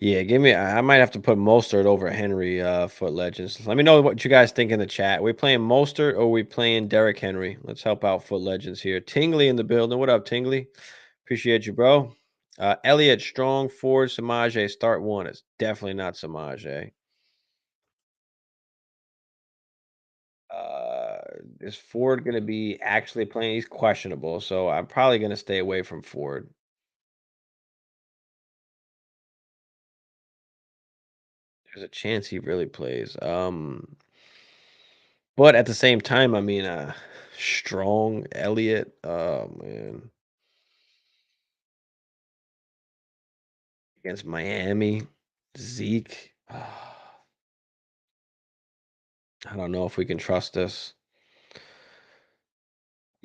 Yeah, give me I might have to put Mostert over Henry, Foot Legends. Let me know what you guys think in the chat. We playing Mostert or we playing Derrick Henry? Let's help out Foot Legends here. Tingley in the building. What up, Tingley? Appreciate you, bro. Elliott, Strong, Ford, Samaje, start one. It's definitely not Samaje. Uh, is Ford going to be actually playing? He's questionable, so I'm probably going to stay away from Ford. There's a chance he really plays. But at the same time, I mean, Strong, Elliott, oh man, against Miami, Zeke. I don't know if we can trust this. I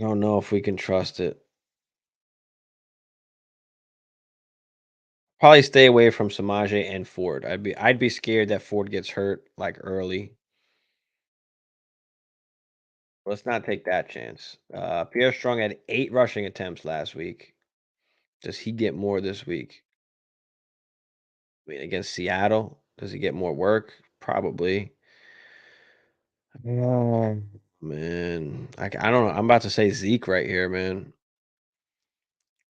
don't know if we can trust it. Probably stay away from Samaje and Ford. I'd be scared that Ford gets hurt like early. Let's not take that chance. Pierre Strong had 8 rushing attempts last week. Does he get more this week? I mean, against Seattle, does he get more work? Probably. Man, I don't know. I'm about to say Zeke right here, man.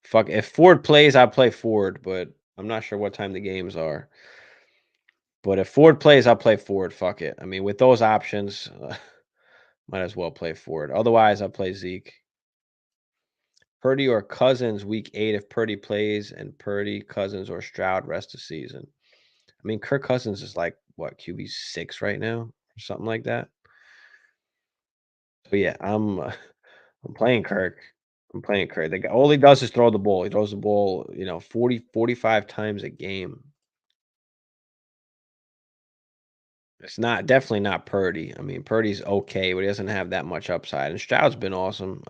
Fuck, if Ford plays, I play Ford, but I'm not sure what time the games are. But if Ford plays, I'll play Ford. Fuck it. I mean, with those options, might as well play Ford. Otherwise, I'll play Zeke. Purdy or Cousins week 8 if Purdy plays, and Purdy, Cousins, or Stroud rest of season. I mean, Kirk Cousins is like what QB 6 right now, or something like that. So yeah, I'm playing Kirk. I'm playing Kirk. All he does is throw the ball. He throws the ball, 40, 45 times a game. It's not definitely not Purdy. I mean, Purdy's okay, but he doesn't have that much upside. And Stroud's been awesome,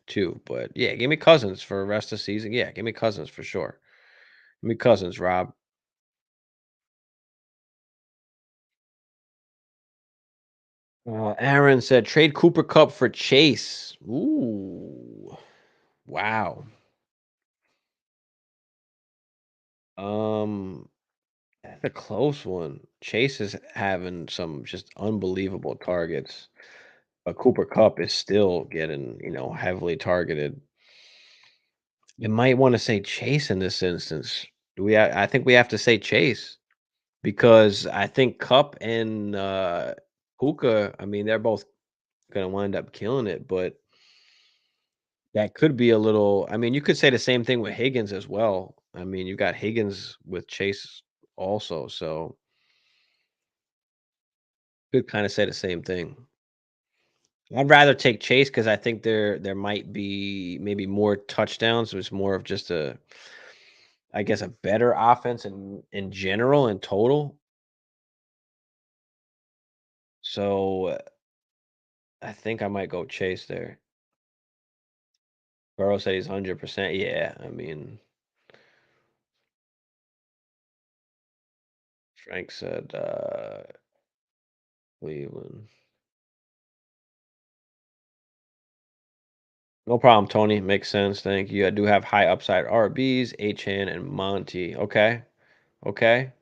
too. But yeah, give me Cousins for the rest of the season. Yeah, give me Cousins for sure. Give me Cousins, Rob. Aaron said trade Cooper Cup for Chase. Ooh, wow. Um, that's a close one. Chase is having some just unbelievable targets, but Cooper Cup is still getting, heavily targeted. You might want to say Chase in this instance. I think we have to say Chase because I think Cup and Puka, I mean, they're both gonna wind up killing it, but that could be a little. I mean, you could say the same thing with Higgins as well. I mean, you got Higgins with Chase also, so could kind of say the same thing. I'd rather take Chase because I think there might be maybe more touchdowns. It's more of just I guess, a better offense in general in total. So I think I might go Chase there. Burrow said he's 100%. Yeah, I mean, Frank said Cleveland. No problem, Tony. Makes sense. Thank you. I do have high upside RBs, Achan and Monty. Okay. Okay.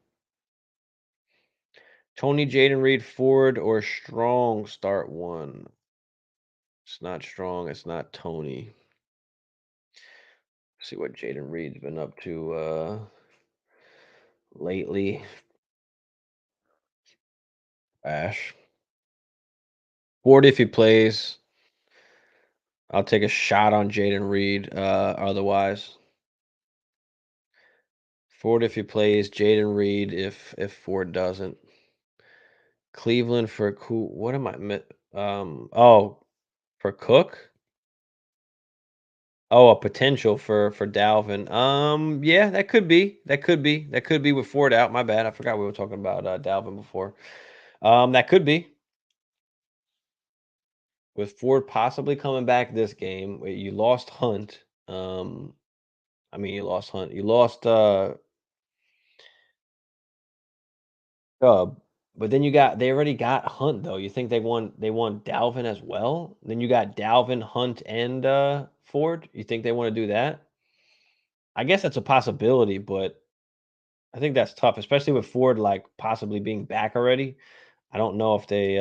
Tony, Jaden Reed, Ford, or Strong start one. It's not Strong. It's not Tony. See what Jaden Reed's been up to lately. Ash. Ford if he plays. I'll take a shot on Jaden Reed. Otherwise, Ford if he plays. Jaden Reed if Ford doesn't. Cleveland for cool. What am I? Oh, for Cook. Oh, a potential for Dalvin. Yeah, that could be. That could be. That could be with Ford out. My bad. I forgot we were talking about Dalvin before. That could be with Ford possibly coming back this game. You lost Hunt. I mean, you lost Hunt. You lost but then they already got Hunt though. You think they want Dalvin as well? Then you got Dalvin, Hunt, and Ford. You think they want to do that? I guess that's a possibility, but I think that's tough, especially with Ford, like, possibly being back already. I don't know if they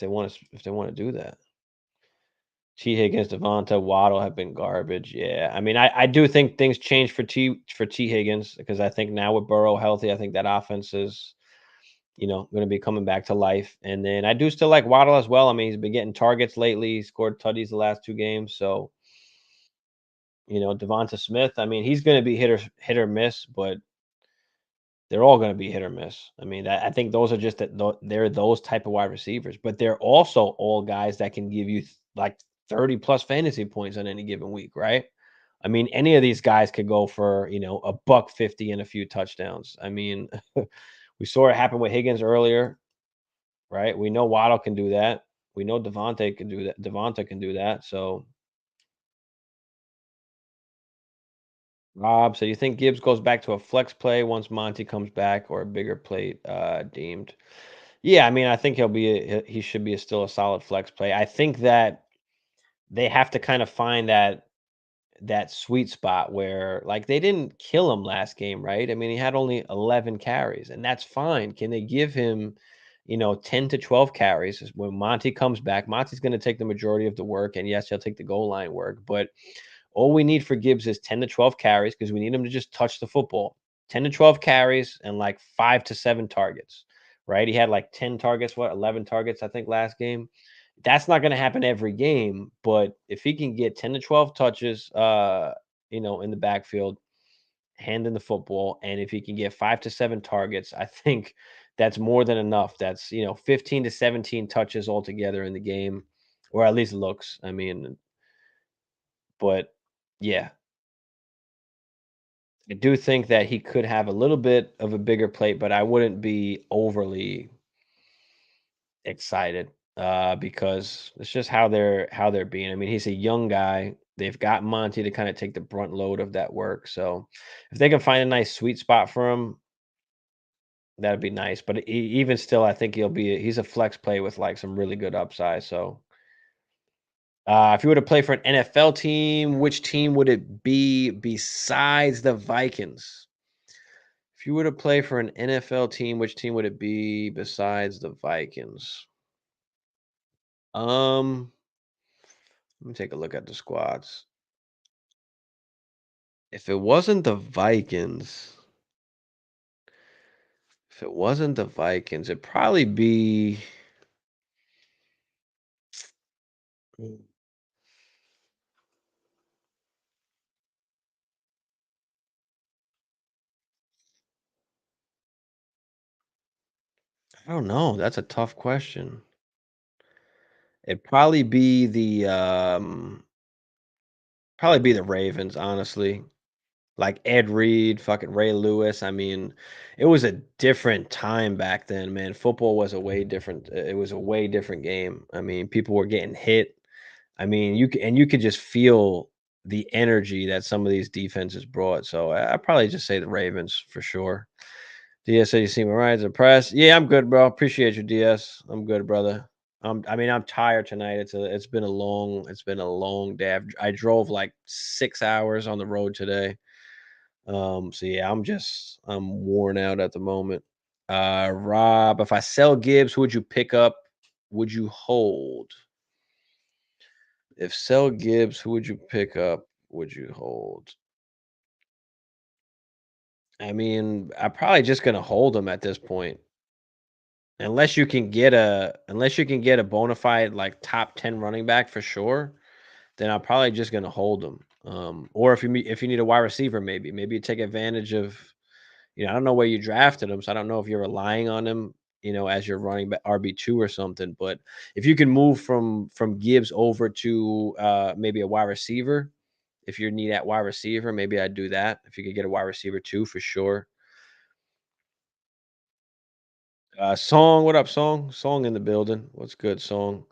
wanna do that. T. Higgins, Devonta, Waddle have been garbage. Yeah, I mean, I do think things change for T. Higgins because I think now with Burrow healthy, I think that offense is, going to be coming back to life. And then I do still like Waddle as well. I mean, he's been getting targets lately. He scored tutties the last 2 games. So Devonta Smith. I mean, he's going to be hit or miss, but they're all going to be hit or miss. I mean, I think those are just they're those type of wide receivers, but they're also all guys that can give you like 30 plus fantasy points on any given week, right? I mean, any of these guys could go for, a buck 50 and a few touchdowns. I mean, we saw it happen with Higgins earlier, right? We know Waddle can do that. We know Devontae can do that. Devonta can do that. So, Rob, so you think Gibbs goes back to a flex play once Monty comes back or a bigger plate deemed? Yeah, I mean, I think he should be still a solid flex play. I think that they have to kind of find that sweet spot where like they didn't kill him last game, right? I mean, he had only 11 carries, and that's fine. Can they give him, 10 to 12 carries when Monty comes back? Monty's going to take the majority of the work, and yes, he'll take the goal line work, but all we need for Gibbs is 10 to 12 carries because we need him to just touch the football. 10 to 12 carries and like 5 to 7 targets, right? He had like 10 targets, 11 targets, I think, last game. That's not going to happen every game, but if he can get 10 to 12 touches, in the backfield, handing the football, and if he can get 5 to 7 targets, I think that's more than enough. That's, 15 to 17 touches altogether in the game, or at least looks. I mean, but yeah, I do think that he could have a little bit of a bigger plate, but I wouldn't be overly excited because it's just how they're being. I mean, he's a young guy. They've got Monty to kind of take the brunt load of that work. So if they can find a nice sweet spot for him, that'd be nice. But even still, I think he's a flex play with like some really good upside. So if you were to play for an NFL team, which team would it be besides the Vikings? If you were to play for an NFL team, which team would it be besides the Vikings? Um, Let me take a look at the squads. If it wasn't the Vikings, it'd probably be. Mm, I don't know. That's a tough question. It'd probably be the Ravens, honestly. Like Ed Reed, fucking Ray Lewis. I mean, it was a different time back then, man. Football was a way different. It was a way different game. I mean, people were getting hit. I mean, you could just feel the energy that some of these defenses brought. So I'd probably just say the Ravens for sure. DS said you seem all right. Impressed. Yeah, I'm good, bro. Appreciate you, DS. I'm good, brother. I mean, I'm tired tonight. It's been a long day. I drove like 6 hours on the road today. So yeah, I'm worn out at the moment. Rob, if I sell Gibbs, who would you pick up? Would you hold? If sell Gibbs, who would you pick up? Would you hold? I mean, I'm probably just gonna hold him at this point. Unless you can get a bona fide like top 10 running back for sure, then I'm probably just gonna hold him. Or if you need a wide receiver, maybe you take advantage of, I don't know where you drafted him, so I don't know if you're relying on him, as your running back RB2 or something. But if you can move from Gibbs over to maybe a wide receiver, if you need that wide receiver, maybe I'd do that. If you could get a wide receiver too, for sure. Song, what up, Song? Song in the building. What's good, Song?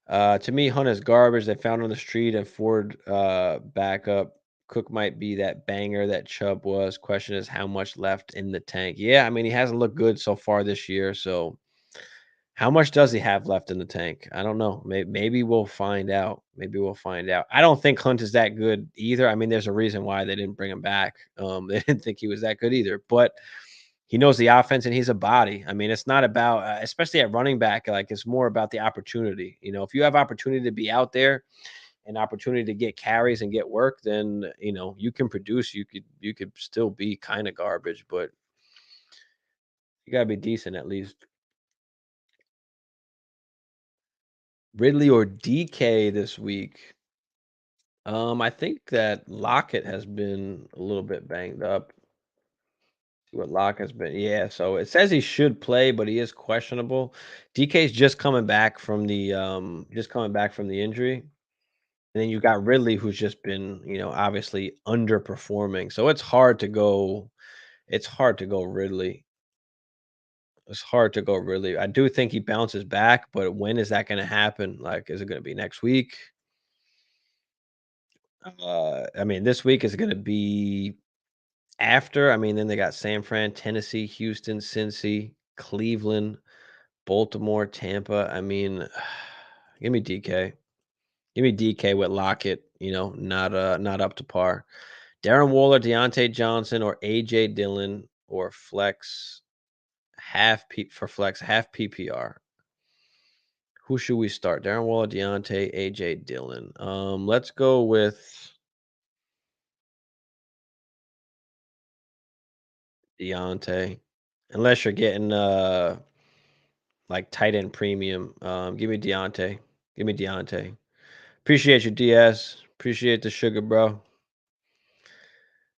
To me, Hunt is garbage. They found on the street and Ford backup. Cook might be that banger that Chubb was. Question is how much left in the tank. Yeah, I mean he hasn't looked good so far this year. So How much does he have left in the tank? I don't know. Maybe we'll find out. Maybe we'll find out. I don't think Hunt is that good either. I mean, there's a reason why they didn't bring him back. They didn't think he was that good either. But he knows the offense and he's a body. I mean, it's not about, especially at running back, like it's more about the opportunity. If you have opportunity to be out there and opportunity to get carries and get work, then you can produce. You could still be kind of garbage, but you gotta be decent at least. Ridley or DK this week? I think that Lockett has been a little bit banged up. See what Lockett's been. Yeah, so it says he should play, but he is questionable. DK's just coming back from the injury. And then you got Ridley who's just been, obviously underperforming. So it's hard to go Ridley. It's hard to go Ridley. I do think he bounces back, but when is that going to happen? Like, is it going to be next week? I mean, this week is going to be after. I mean, then they got San Fran, Tennessee, Houston, Cincy, Cleveland, Baltimore, Tampa. I mean, give me DK. Give me DK with Lockett. Not up to par. Darren Waller, Deontay Johnson, or AJ Dillon, or flex half PPR. Who should we start? Darren Waller, Deontay, AJ Dillon. Let's go with Deontay. Unless you're getting like tight end premium. Give me Deontay. Give me Deontay. Appreciate you, DS. Appreciate the sugar, bro.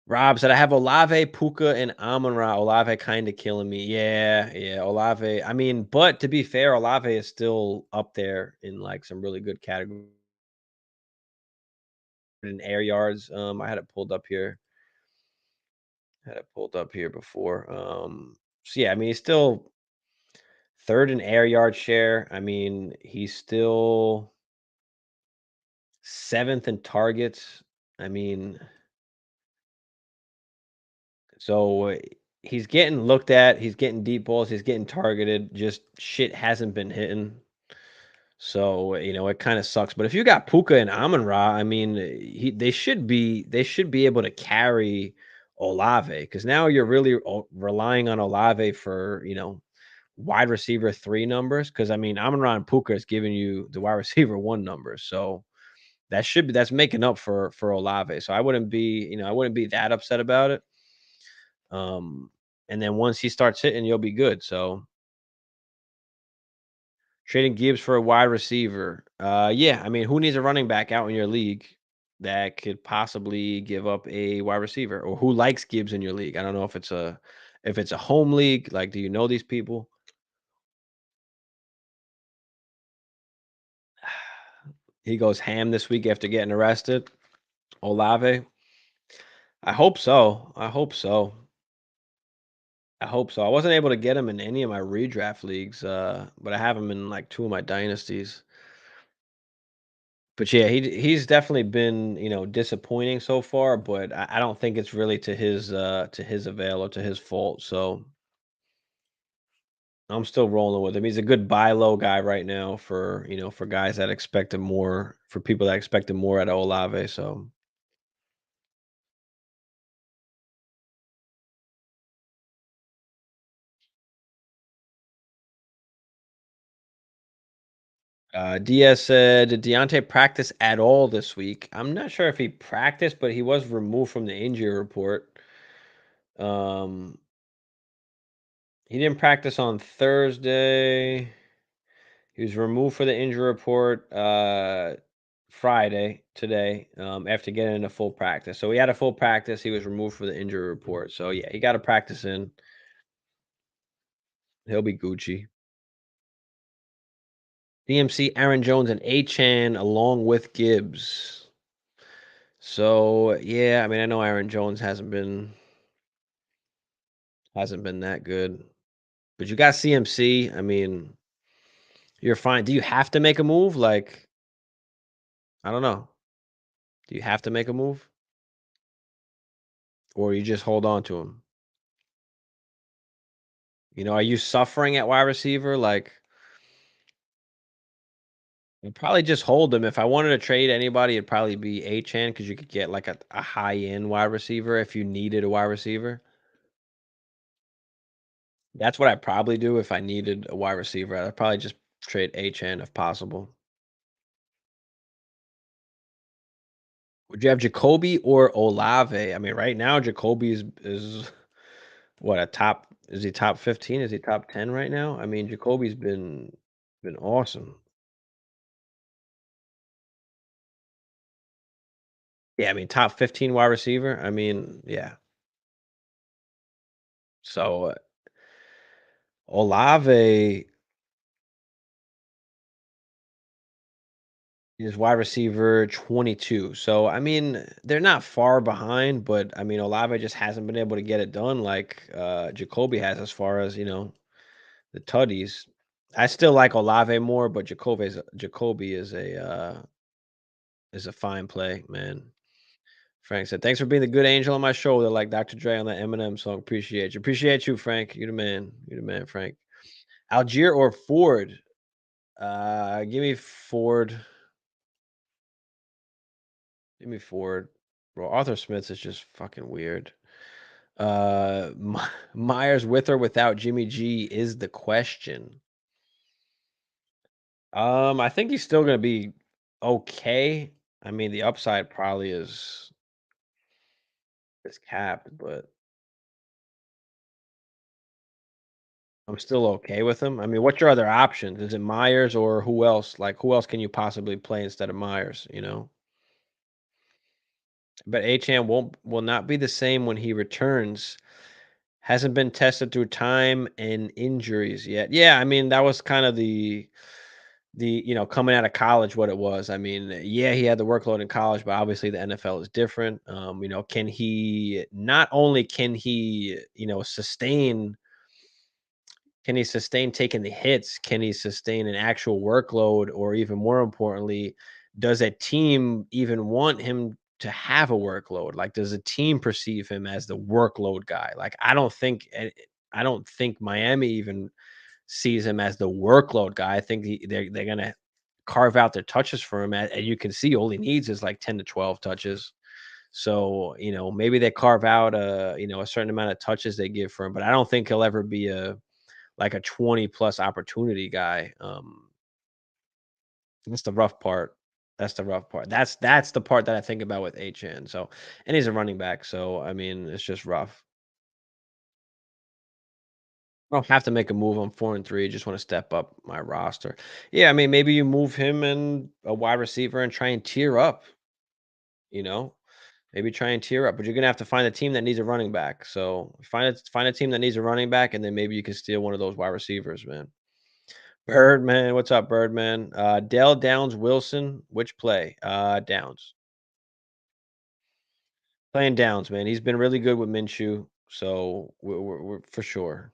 Rob said I have Olave, Puka, and Amon-Ra. Olave kind of killing me. Yeah, yeah. Olave. I mean, but to be fair, Olave is still up there in like some really good categories in air yards. I had it pulled up here. Had it pulled up here before. So yeah, I mean, he's still third in air yard share. I mean, he's still seventh in targets. I mean, so he's getting looked at. He's getting deep balls. He's getting targeted. Just shit hasn't been hitting. So it kind of sucks. But if you got Puka and Amon Ra, I mean, they should be able to carry Olave because now you're really relying on Olave for wide receiver 3 numbers. Because I mean, Amon Ra and Puka is giving you the wide receiver 1 numbers. So that's making up for Olave. So I wouldn't be that upset about it. Um, and then once he starts hitting, you'll be good. So trading Gibbs for a wide receiver. Yeah, I mean, who needs a running back out in your league that could possibly give up a wide receiver, or who likes Gibbs in your league? I don't know if it's a home league. Like, do you know these people? He goes ham this week after getting arrested. Olave. I hope so. I hope so. I hope so. I wasn't able to get him in any of my redraft leagues, but I have him in like 2 of my dynasties. But yeah, he's definitely been, disappointing so far, but I don't think it's really to his avail or to his fault. So I'm still rolling with him. He's a good buy low guy right now for guys that expected more, for people that expected more at Olave. So Diaz said, did Deontay practice at all this week? I'm not sure if he practiced, but he was removed from the injury report. Um, he didn't practice on Thursday. He was removed for the injury report Friday today after getting into full practice. So he had a full practice. He was removed for the injury report. So yeah, he got a practice in. He'll be Gucci. DMC, Aaron Jones, and Achan along with Gibbs. So yeah, I mean, I know Aaron Jones hasn't been that good, but you got CMC. I mean, you're fine. Do you have to make a move? Like, I don't know. Do you have to make a move, or you just hold on to him? Are you suffering at wide receiver? Like, I'd probably just hold him. If I wanted to trade anybody, it'd probably be Achan because you could get like a high end wide receiver if you needed a wide receiver. That's what I'd probably do if I needed a wide receiver. I'd probably just trade Achan if possible. Would you have Jacoby or Olave? I mean, right now Jacoby is what a top is he top 15? Is he top 10 right now? I mean, Jacoby's been awesome. Yeah, I mean, top 15 wide receiver. I mean, yeah. So Olave is wide receiver 22. So I mean, they're not far behind, but I mean, Olave just hasn't been able to get it done like Jacoby has as far as, the tutties. I still like Olave more, but Jacoby is a fine play, man. Frank said, "Thanks for being the good angel on my shoulder, like Dr. Dre on that Eminem song. Appreciate you. Appreciate you, Frank. You the man. You the man, Frank. Algier or Ford? Give me Ford. Give me Ford. Bro, Arthur Smith is just fucking weird. Myers with or without Jimmy G is the question. I think he's still gonna be okay. I mean, the upside probably is capped, but I'm still okay with him. I mean, what's your other options? Is it Myers or who else? Like, who else can you possibly play instead of Myers? But Achan will not be the same when he returns. Hasn't been tested through time and injuries yet. Yeah, I mean, that was kind of the coming out of college what it was. I mean, yeah, he had the workload in college, but obviously the NFL is different. Can he not only can he, sustain taking the hits? Can he sustain an actual workload? Or even more importantly, does a team even want him to have a workload? Like, does a team perceive him as the workload guy? Like, I don't think Miami even sees him as the workload guy. I think they're gonna carve out their touches for him, and you can see all he needs is like 10 to 12 touches. So, maybe they carve out a certain amount of touches they give for him, but I don't think he'll ever be a 20 plus opportunity guy. That's the rough part. That's the rough part. That's the part that I think about with HN. So, and he's a running back, so I mean, it's just rough. I don't have to make a move. I'm 4-3. Just want to step up my roster. Yeah, I mean, maybe you move him and a wide receiver and try and tier up. You know, maybe try and tier up, but you're gonna have to find a team that needs a running back. So find a team that needs a running back, and then maybe you can steal one of those wide receivers, man. Birdman, what's up, Birdman? Dell Downs Wilson, which play? Downs. Playing Downs, man. He's been really good with Minshew, so we're for sure.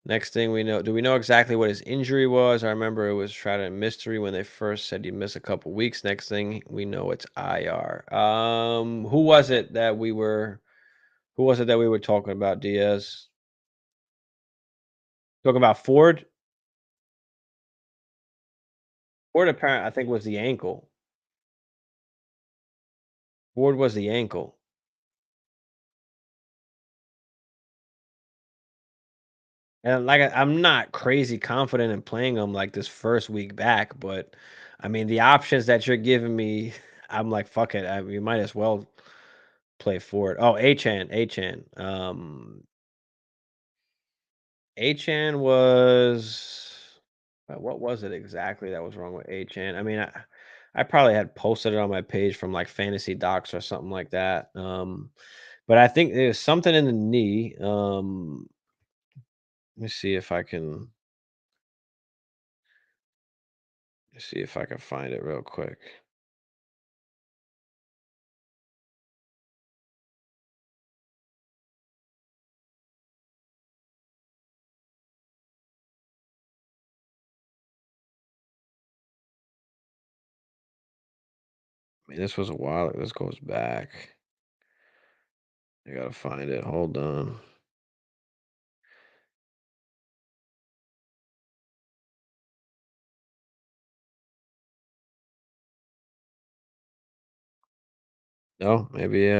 Next thing we know, do we know exactly what his injury was? I remember it was shrouded in mystery when they first said he'd miss a couple weeks. Next thing we know, it's IR. Who was it that we were talking about? Diaz talking about Ford. Ford apparent, I think, was the ankle. Ford was the ankle. And like I'm not crazy confident in playing him like this first week back, but I mean the options that you're giving me, I'm like, fuck it. We might as well play Ford. Oh, Achan. Achan was what was it exactly that was wrong with Achan? I mean, I probably had posted it on my page from like Fantasy Docs or something like that. But I think there's something in the knee. Let me see if I can find it real quick. I mean, this was a while. This goes back. I gotta find it. Hold on. No, maybe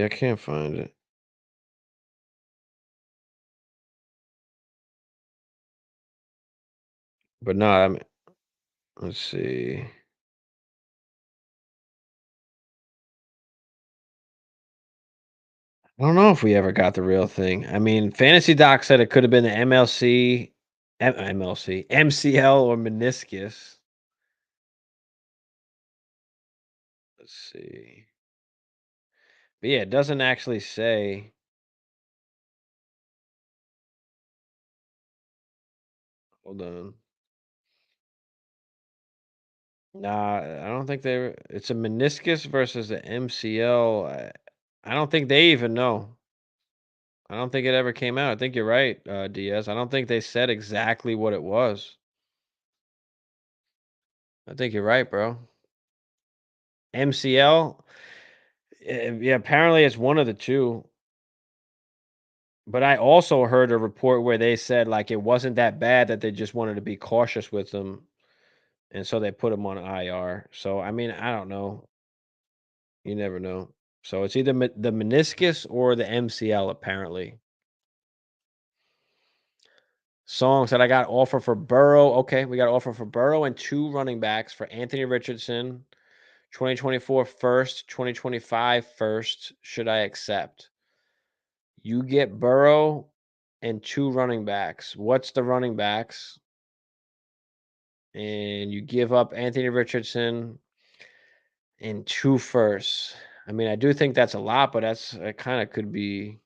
I can't find it. But no, let's see. I don't know if we ever got the real thing. I mean, Fantasy Doc said it could have been the MLC, MLC, MCL, or meniscus. Let's see. But yeah, it doesn't actually say. Hold on. Nah, I don't think it's a meniscus versus the MCL. I don't think they even know. I don't think it ever came out. I think you're right, Diaz. I don't think they said exactly what it was. I think you're right, bro. MCL? Yeah, apparently it's one of the two. But I also heard a report where they said like it wasn't that bad that they just wanted to be cautious with them, and so they put him on IR. So I mean, I don't know. You never know. So it's either the meniscus or the MCL apparently. Songs that I got offer for Burrow. Okay, we got offer for Burrow and two running backs for Anthony Richardson. 2024 first, 2025 first. Should I accept? You get Burrow and two running backs. What's the running backs? And you give up Anthony Richardson and two firsts. I mean, I do think that's a lot, but it kind of could be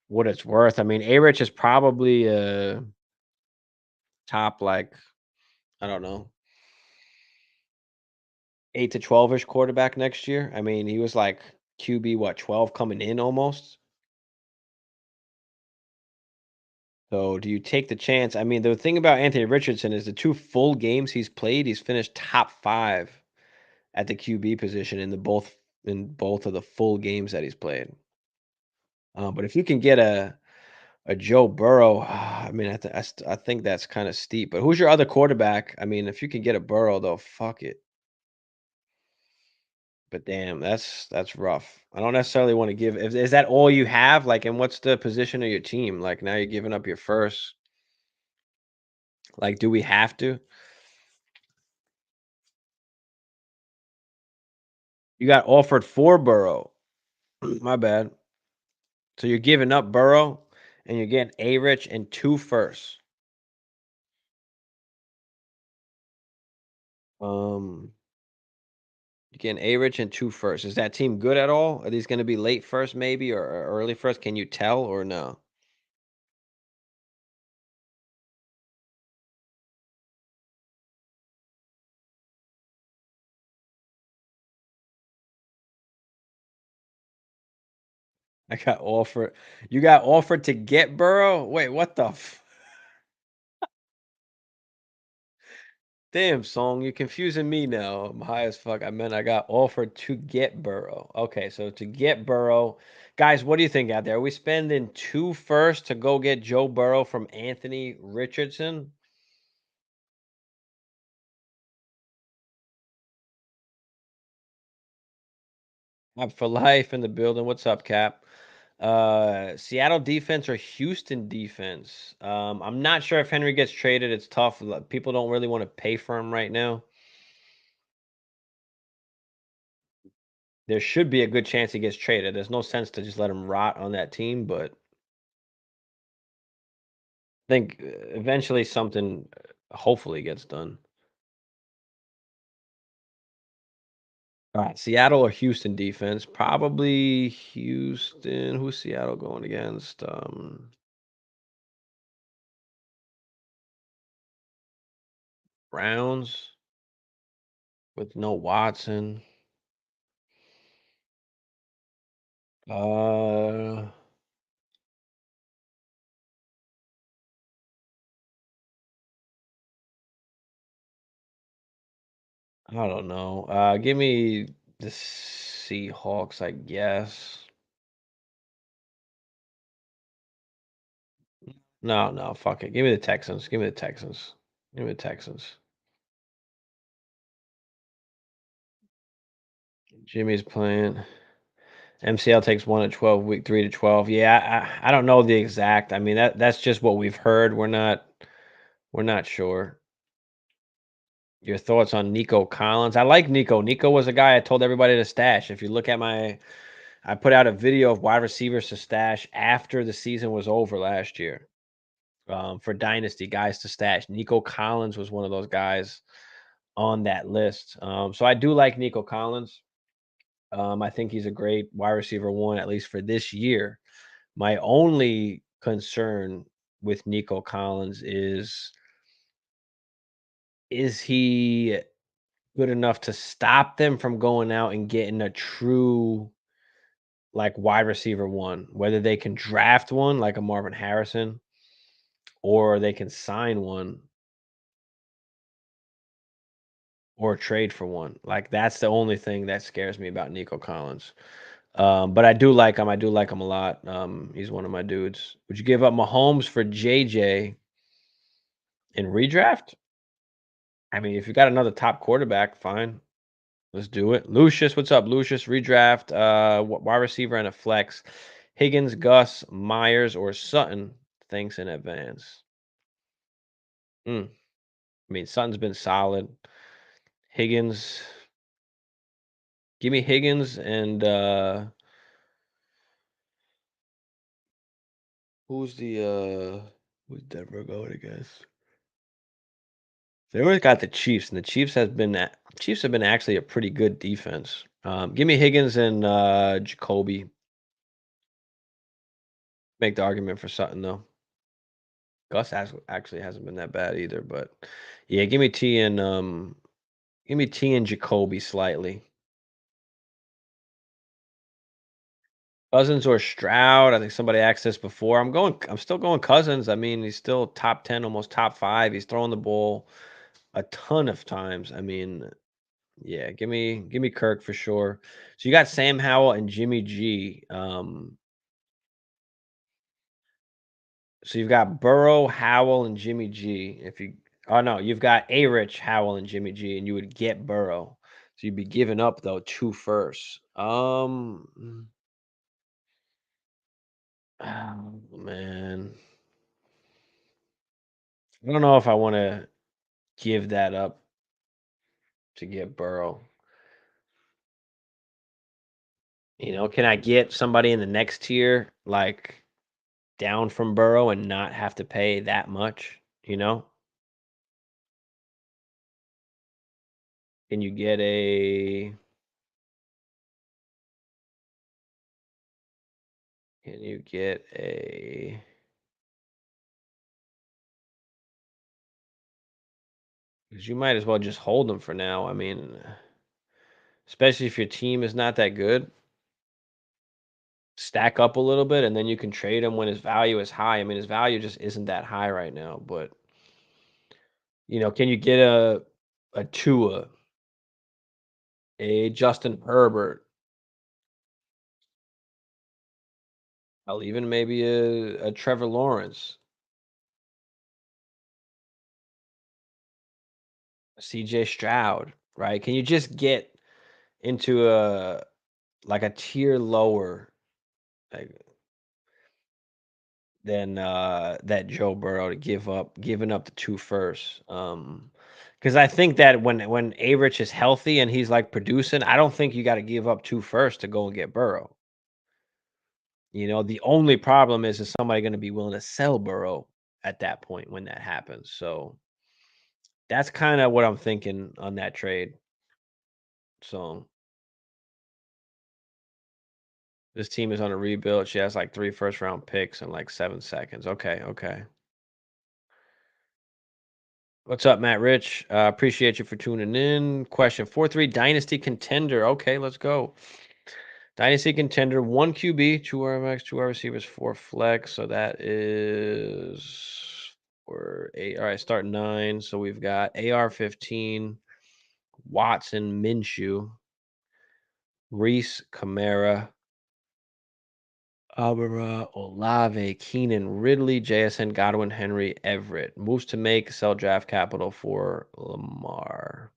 what it's worth. I mean, A Rich is probably a top like I don't know 8 to 12 ish quarterback next year. I mean, he was like QB what 12 coming in almost. So do you take the chance? I mean, the thing about Anthony Richardson is the two full games he's played, he's finished top five at the QB position in both of the full games that he's played. But if you can get a Joe Burrow, I mean, I think that's kind of steep. But who's your other quarterback? I mean, if you can get a Burrow, though, fuck it. But damn, that's rough. I don't necessarily want to give. Is that all you have? Like, and what's the position of your team? Like, now you're giving up your first. Like, do we have to? You got offered for Burrow. My bad. So you're giving up Burrow, and you're getting A Rich and two firsts. Um, you're getting A Rich and two firsts. Is that team good at all? Are these going to be late first, maybe, or early first? Can you tell or no? I got offered. You got offered to get Burrow? Wait, what the damn, Song, you're confusing me now. I'm high as fuck. I meant I got offered to get Burrow. Okay, so to get Burrow. Guys, what do you think out there? Are we spending two first to go get Joe Burrow from Anthony Richardson? I'm for life in the building. What's up, Cap? Seattle defense or Houston defense? I'm not sure if Henry gets traded. It's tough. People don't really want to pay for him right now. There should be a good chance he gets traded. There's no sense to just let him rot on that team, but I think eventually something hopefully gets done. All right, Seattle or Houston defense? Probably Houston. Who's Seattle going against? Browns with no Watson. Uh, I don't know. Give me the Seahawks, I guess. No, no, fuck it. Give me the Texans. Give me the Texans. Give me the Texans. Jimmy's playing. MCL takes 1 to 12, week 3 to 12. Yeah, I don't know the exact. I mean, that's just what we've heard. We're not sure. Your thoughts on Nico Collins? I like Nico. Nico was a guy I told everybody to stash. If you look at I put out a video of wide receivers to stash after the season was over last year. For Dynasty guys to stash. Nico Collins was one of those guys on that list. So I do like Nico Collins. I think he's a great wide receiver one, at least for this year. My only concern with Nico Collins is he good enough to stop them from going out and getting a true like wide receiver one, whether they can draft one like a Marvin Harrison or they can sign one or trade for one. Like that's the only thing that scares me about Nico Collins. But I do like him. I do like him a lot. He's one of my dudes. Would you give up Mahomes for JJ in redraft? I mean, if you got another top quarterback, fine. Let's do it. Lucius, what's up? Lucius, redraft, wide receiver and a flex. Higgins, Gus, Myers, or Sutton. Thanks in advance. I mean, Sutton's been solid. Higgins, give me Higgins and who's the who's Denver going against? They always got the Chiefs, and the Chiefs have been actually a pretty good defense. Give me Higgins and Jacoby. Make the argument for Sutton though. Gus actually hasn't been that bad either, but yeah, give me T and Jacoby slightly. Cousins or Stroud. I think somebody asked this before. I'm still going Cousins. I mean, he's still top 10, almost top 5. He's throwing the ball a ton of times. I mean, yeah, give me Kirk for sure. So you got Sam Howell and Jimmy G. So you've got Burrow, Howell, and Jimmy G. If you Oh no, you've got A Rich, Howell, and Jimmy G, and you would get Burrow. So you'd be giving up though 2 firsts. Oh, man. I don't know if I want to give that up to get Burrow. Can I get somebody in the next tier like down from Burrow and not have to pay that much, you know? Can you get a can you get a 'cause you might as well just hold them for now. I mean, especially if your team is not that good, stack up a little bit and then you can trade him when his value is high. I mean, his value just isn't that high right now, but can you get a Tua, a Justin Herbert, I'll even maybe a Trevor Lawrence, a CJ Stroud, right? Can you just get into a like a tier lower like than that Joe Burrow to giving up the 2 firsts? Because I think that when A-Rich is healthy and he's like producing, I don't think you got to give up 2 firsts to go and get Burrow. The only problem is somebody going to be willing to sell Burrow at that point when that happens. So that's kind of what I'm thinking on that trade. So this team is on a rebuild. She has like 3 first round picks in like 7 seconds. Okay, okay. What's up, Matt Rich? Appreciate you for tuning in. Question 4-3 Dynasty contender. Okay, let's go. Dynasty contender, 1 QB, 2 RMX, 2 wide receivers, 4 flex. So that is or 8. All right, start 9. So we've got AR 15, Watson, Minshew, Reese, Kamara, Alvara, Olave, Keenan, Ridley, JSN, Godwin, Henry, Everett. Moves to make, sell draft capital for Lamar.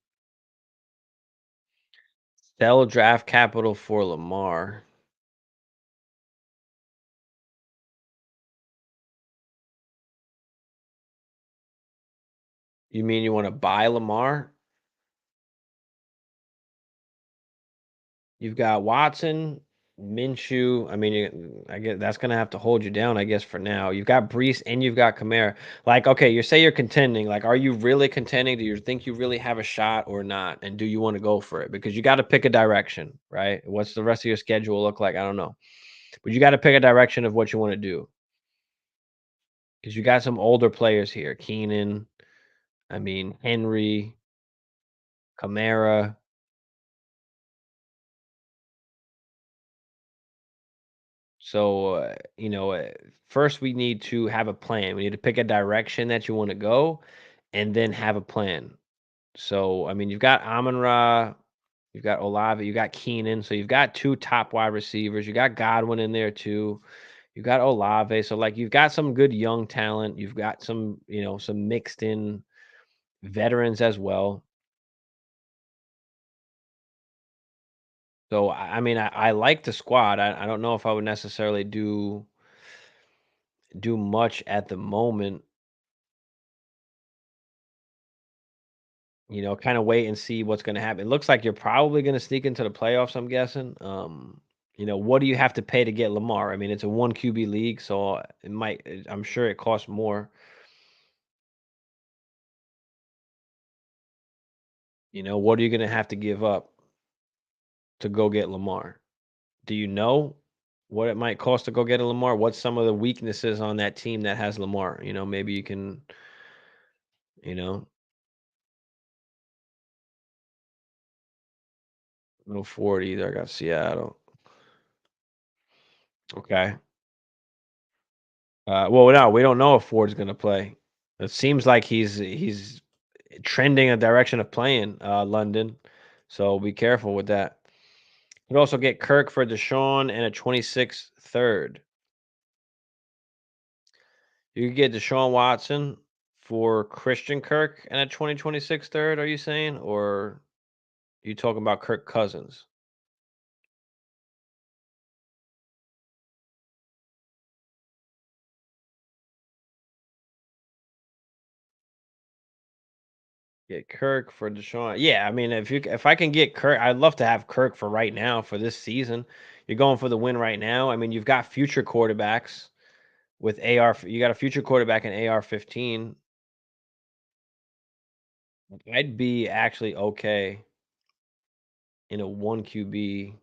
Sell draft capital for Lamar. You mean you wanna buy Lamar? You've got Watson, Minshew. I mean, I get that's gonna have to hold you down, I guess, for now. You've got Brees and you've got Kamara. Like, okay, you say you're contending. Like, are you really contending? Do you think you really have a shot or not? And do you want to go for it? Because you got to pick a direction, right? What's the rest of your schedule look like? I don't know, but you got to pick a direction of what you want to do. Because you got some older players here, Keenan. I mean, Henry, Kamara. So, first we need to have a plan. We need to pick a direction that you want to go and then have a plan. So, I mean, you've got Amon-Ra, you've got Olave, you got Keenan. So you've got two top wide receivers. You got Godwin in there too. You got Olave. So like you've got some good young talent. You've got some, some mixed in veterans as well. So I mean, I like the squad. I don't know if I would necessarily do much at the moment. Kinda wait and see what's gonna happen. It looks like you're probably gonna sneak into the playoffs, I'm guessing. What do you have to pay to get Lamar? I mean, it's a 1 QB league, so I'm sure it costs more. What are you gonna have to give up to go get Lamar? Do you know what it might cost to go get a Lamar? What's some of the weaknesses on that team that has Lamar? Maybe you can, you know, no Ford either. I got Seattle. Okay. Well, no, we don't know if Ford's gonna play. It seems like he's trending a direction of playing London, so be careful with that. You could also get Kirk for Deshaun and a 26th third. You could get Deshaun Watson for Christian Kirk and a 2026 third. Are you saying, or are you talking about Kirk Cousins? Get Kirk for Deshaun. Yeah, I mean, if I can get Kirk, I'd love to have Kirk for right now for this season. You're going for the win right now. I mean, you've got future quarterbacks with AR. You got a future quarterback in AR 15. I'd be actually okay in a one QB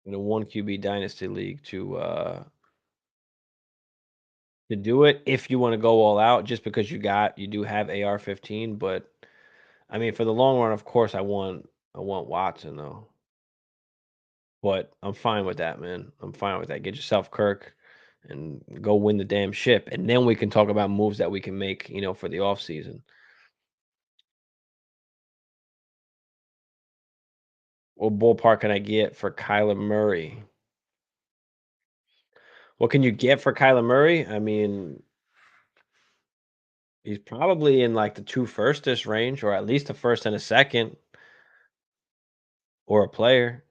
in a one QB dynasty league to do it if you want to go all out just because you do have AR 15, but I mean for the long run of course I want Watson though. But I'm fine with that, man. I'm fine with that. Get yourself Kirk and go win the damn ship and then we can talk about moves that we can make, for the off season. What ballpark can I get for Kyler Murray? What can you get for Kyler Murray? I mean, he's probably in like the two firstish range, or at least a first and a second, or a player.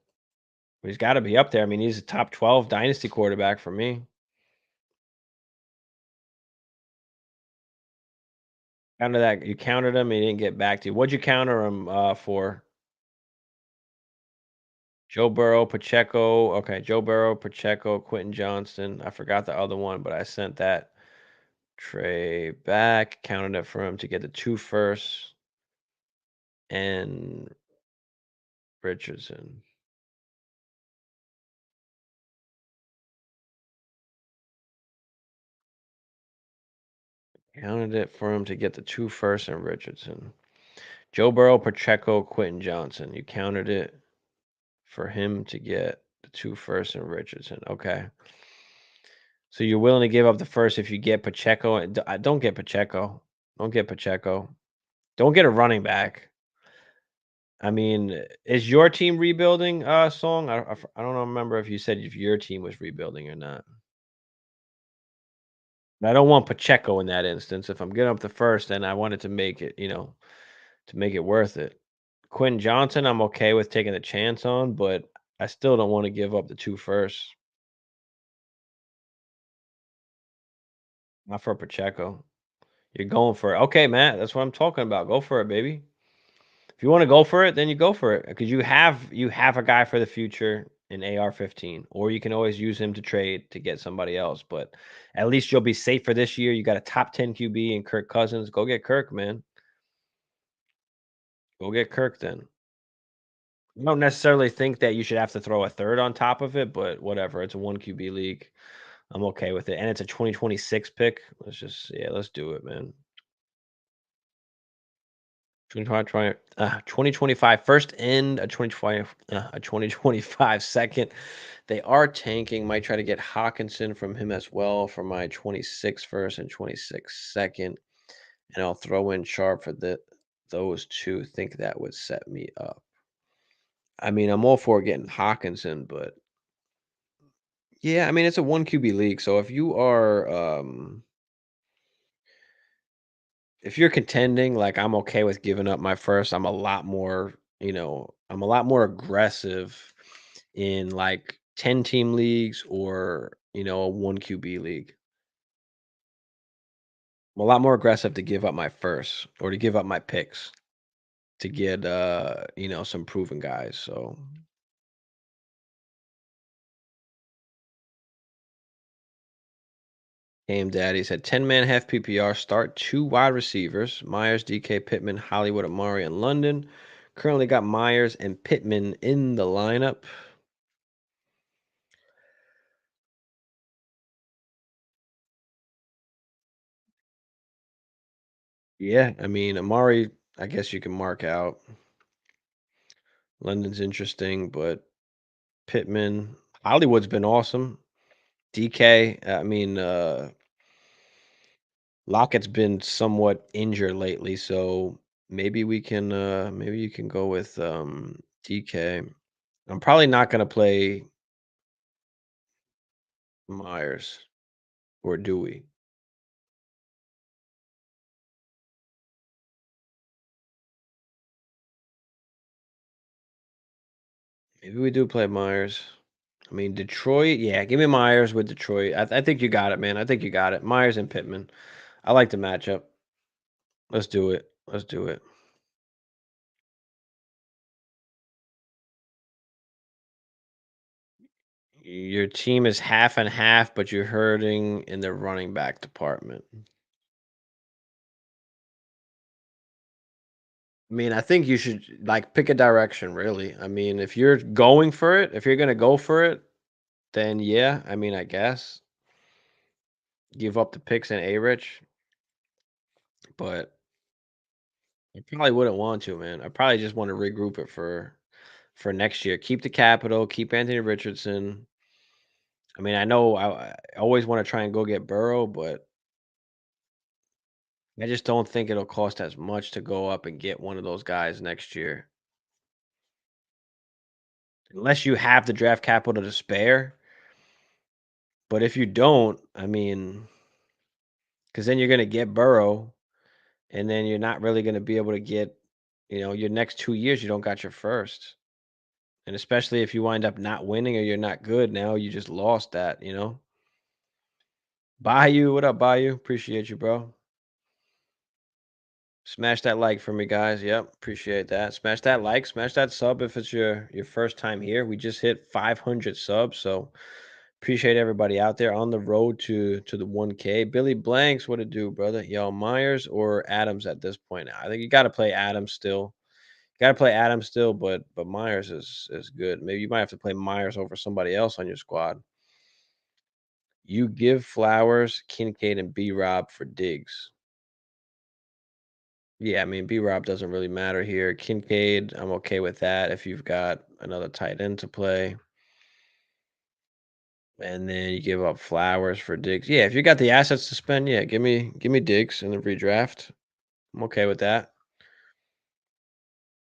He's got to be up there. I mean, he's a top 12 dynasty quarterback for me. Counter that you countered him, he didn't get back to you. What'd you counter him for? Joe Burrow, Pacheco. Okay, Joe Burrow, Pacheco, Quentin Johnston. I forgot the other one, but I sent that Trey back. Counted it for him to get the two firsts and Richardson. Counted it for him to get the two firsts and Richardson. Joe Burrow, Pacheco, Quentin Johnson. You counted it for him to get the two firsts and Richardson. Okay. So you're willing to give up the first if you get Pacheco. And don't get Pacheco. Don't get Pacheco. Don't get a running back. I mean, is your team rebuilding, Song? I don't remember if you said if your team was rebuilding or not. I don't want Pacheco in that instance. If I'm getting up the first, then I wanted to make it, to make it worth it. Quinn Johnson, I'm okay with taking a chance on, but I still don't wanna give up the 2 firsts. Not for Pacheco. You're going for it. Okay, Matt, that's what I'm talking about. Go for it, baby. If you wanna go for it, then you go for it because you have a guy for the future in AR-15, or you can always use him to trade to get somebody else, but at least you'll be safe for this year. You got a top 10 QB in Kirk Cousins. Go get Kirk, man. Go get Kirk then. I don't necessarily think that you should have to throw a third on top of it, but whatever. It's a 1 QB league. I'm okay with it, and it's a 2026 pick. Let's do it, man. 2025 first and a 2025 second. They are tanking. Might try to get Hawkinson from him as well for my 26 first and 26 second. And I'll throw in Sharp for those two. Think that would set me up. I mean, I'm all for getting Hawkinson, but yeah, I mean it's a 1 QB league. So if you're contending, like, I'm okay with giving up my first. I'm a lot more, I'm a lot more aggressive in like 10 team leagues or, a 1 QB league. I'm a lot more aggressive to give up my first or to give up my picks to get some proven guys. So Game Daddy said 10-man half PPR start 2 wide receivers, Myers, DK, Pittman, Hollywood, Amari, and London. Currently got Myers and Pittman in the lineup. Yeah, I mean, Amari, I guess you can mark out. London's interesting, but Pittman, Hollywood's been awesome. DK, I mean, Lockett's been somewhat injured lately, so maybe you can go with DK. I'm probably not gonna play Myers or Dewey. Maybe we do play Myers. I mean, Detroit, yeah, give me Myers with Detroit. I think you got it, man. I think you got it. Myers and Pittman. I like the matchup. Let's do it. Let's do it. Your team is half and half, but you're hurting in the running back department. I mean, I think you should like pick a direction, really. I mean, if you're going for it, if you're gonna go for it, then yeah. I mean, I guess give up the picks and A Rich, but I probably wouldn't want to, man. I probably just want to regroup it for next year. Keep the capital, keep Anthony Richardson. I mean, I know I always want to try and go get Burrow, but I just don't think it'll cost as much to go up and get one of those guys next year. Unless you have the draft capital to spare. But if you don't, I mean, because then you're gonna get Burrow, and then you're not really gonna be able to get, your next 2 years, you don't got your first. And especially if you wind up not winning or you're not good now, you just lost that. Bayou, what up, Bayou? Appreciate you, bro. Smash that like for me, guys. Yep, appreciate that. Smash that like, smash that sub if it's your first time here. We just hit 500 subs, so appreciate everybody out there on the road to the 1K. Billy Blanks, what it do, brother? Yo, Myers or Adams at this point now? I think you got to play Adams still. Got to play Adams still, but Myers is good. Maybe you might have to play Myers over somebody else on your squad. You give Flowers, Kincaid, and B Rob for Diggs. Yeah, I mean, B Rob doesn't really matter here. Kincaid, I'm okay with that if you've got another tight end to play. And then you give up Flowers for Diggs. Yeah, if you got the assets to spend, yeah, give me Diggs in the redraft. I'm okay with that.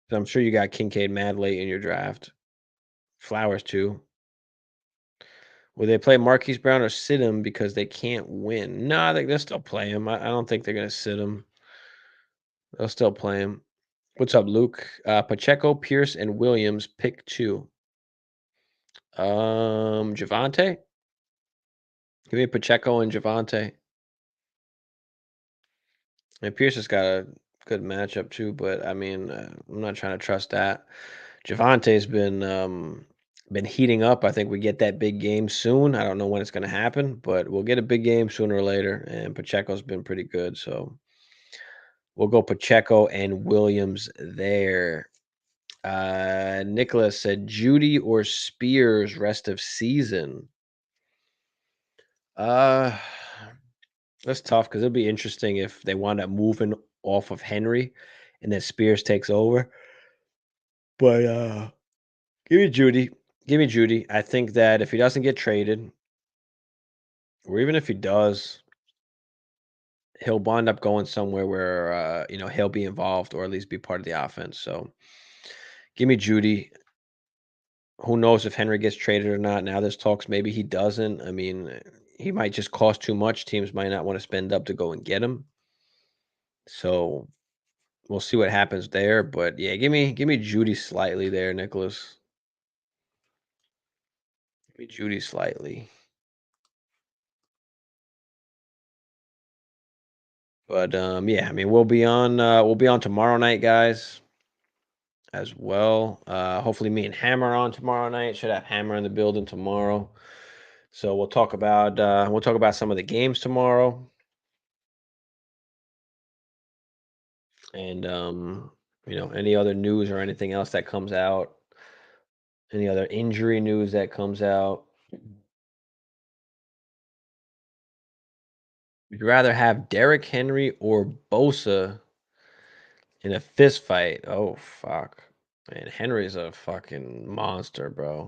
'Cause I'm sure you got Kincaid mad late in your draft. Flowers too. Will they play Marquise Brown or sit him because they can't win? No, I think they'll still play him. I don't think they're gonna sit him. They'll still play him. What's up, Luke? Pacheco, Pierce, and Williams, pick two. Javante? Give me Pacheco and Javante. And Pierce has got a good matchup too, but I mean, I'm not trying to trust that. Javante's been heating up. I think we get that big game soon. I don't know when it's going to happen, but we'll get a big game sooner or later. And Pacheco's been pretty good, so we'll go Pacheco and Williams there. Nicholas said Judy or Spears rest of season. Uh, that's tough because it'll be interesting if they wind up moving off of Henry, and then Spears takes over. But give me Judy. Give me Judy. I think that if he doesn't get traded, or even if he does, he'll wind up going somewhere where he'll be involved or at least be part of the offense. So give me Judy. Who knows if Henry gets traded or not? Now there's talks maybe he doesn't. I mean, he might just cost too much. Teams might not want to spend up to go and get him. So we'll see what happens there. But yeah, give me Judy slightly there, Nicholas. Give me Judy slightly. But yeah, I mean we'll be on tomorrow night, guys, as well. Hopefully me and Hammer on tomorrow night. Should have Hammer in the building tomorrow. So we'll talk about some of the games tomorrow. And any other news or anything else that comes out, any other injury news that comes out. Would you rather have Derrick Henry or Bosa in a fist fight? Oh fuck. Man, Henry's a fucking monster, bro.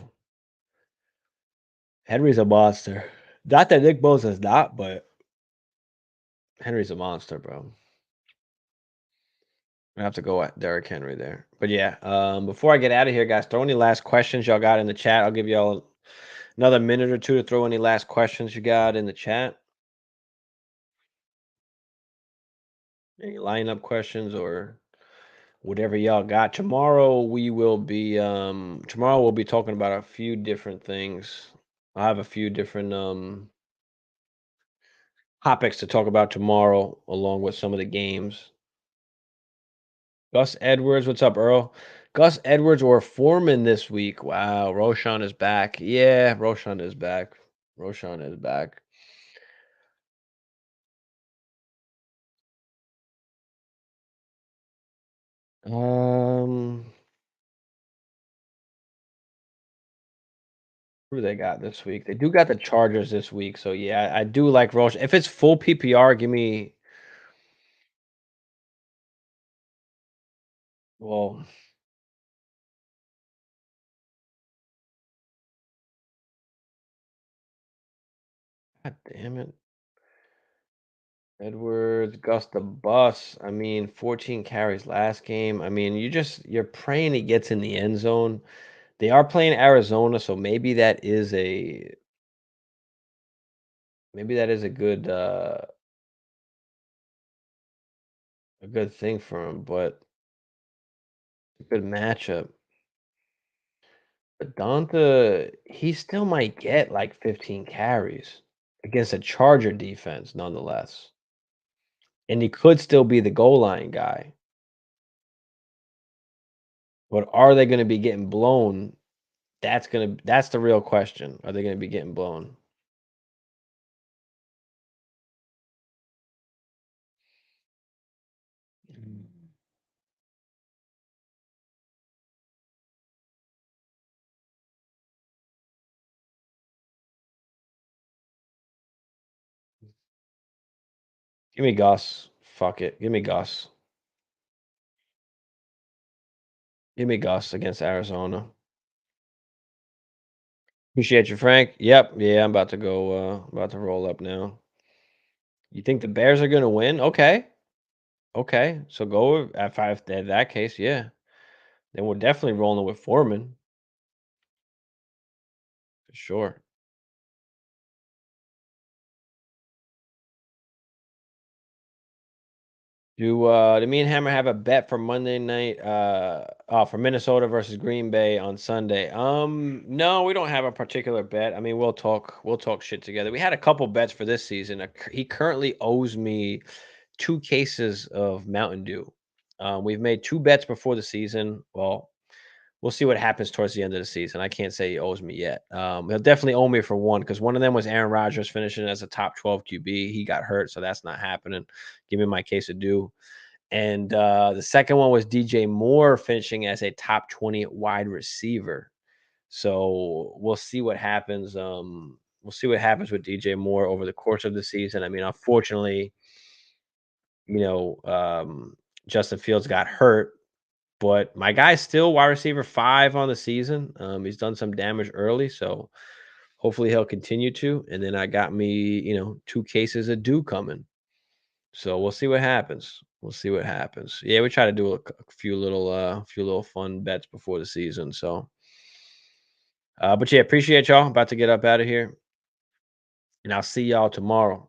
Henry's a monster. Not that Nick Bosa's not, but Henry's a monster, bro. I have to go at Derrick Henry there. But yeah, before I get out of here, guys, throw any last questions y'all got in the chat. I'll give y'all another minute or two to throw any last questions you got in the chat. Any lineup questions or whatever y'all got. Tomorrow we'll be talking about a few different things. I have a few different topics to talk about tomorrow along with some of the games. Gus Edwards, what's up, Earl? Gus Edwards or Foreman this week? Wow, Roshan is back. Yeah, Roshan is back. Roshan is back. Um, who do they got this week? They do got the Chargers this week, so yeah, I do like Roshan. If it's full PPR, give me. Well, God damn it. Edwards, Gus the Bus. I mean, 14 carries last game. I mean, you're praying he gets in the end zone. They are playing Arizona, so maybe that is a good thing for him, but a good matchup. But Donta, he still might get like 15 carries against a Charger defense, nonetheless. And he could still be the goal line guy. But are they going to be getting blown? That's the real question. Are they going to be getting blown? Give me Gus. Fuck it. Give me Gus. Give me Gus against Arizona. Appreciate you, Frank. Yep. Yeah, I'm about to go. About to roll up now. You think the Bears are going to win? Okay. Okay. So go at five. In that case, yeah. Then we're definitely rolling with Foreman for sure. Did me and Hammer have a bet for Monday night? For Minnesota versus Green Bay on Sunday. No, we don't have a particular bet. I mean, we'll talk shit together. We had a couple bets for this season. He currently owes me 2 cases of Mountain Dew. We've made 2 bets before the season. Well, we'll see what happens towards the end of the season. I can't say he owes me yet. He'll definitely owe me for one because one of them was Aaron Rodgers finishing as a top 12 QB. He got hurt, so that's not happening. Give me my case of Dew. And the second one was DJ Moore finishing as a top 20 wide receiver. So we'll see what happens. We'll see what happens with DJ Moore over the course of the season. I mean, unfortunately, you know, Justin Fields got hurt, but my guy's still wide receiver 5 on the season. He's done some damage early, so hopefully he'll continue to. And then I got me, 2 cases of Dew coming. So we'll see what happens. We'll see what happens. Yeah, we try to do a few little fun bets before the season. So, but yeah, appreciate y'all. About to get up out of here, and I'll see y'all tomorrow.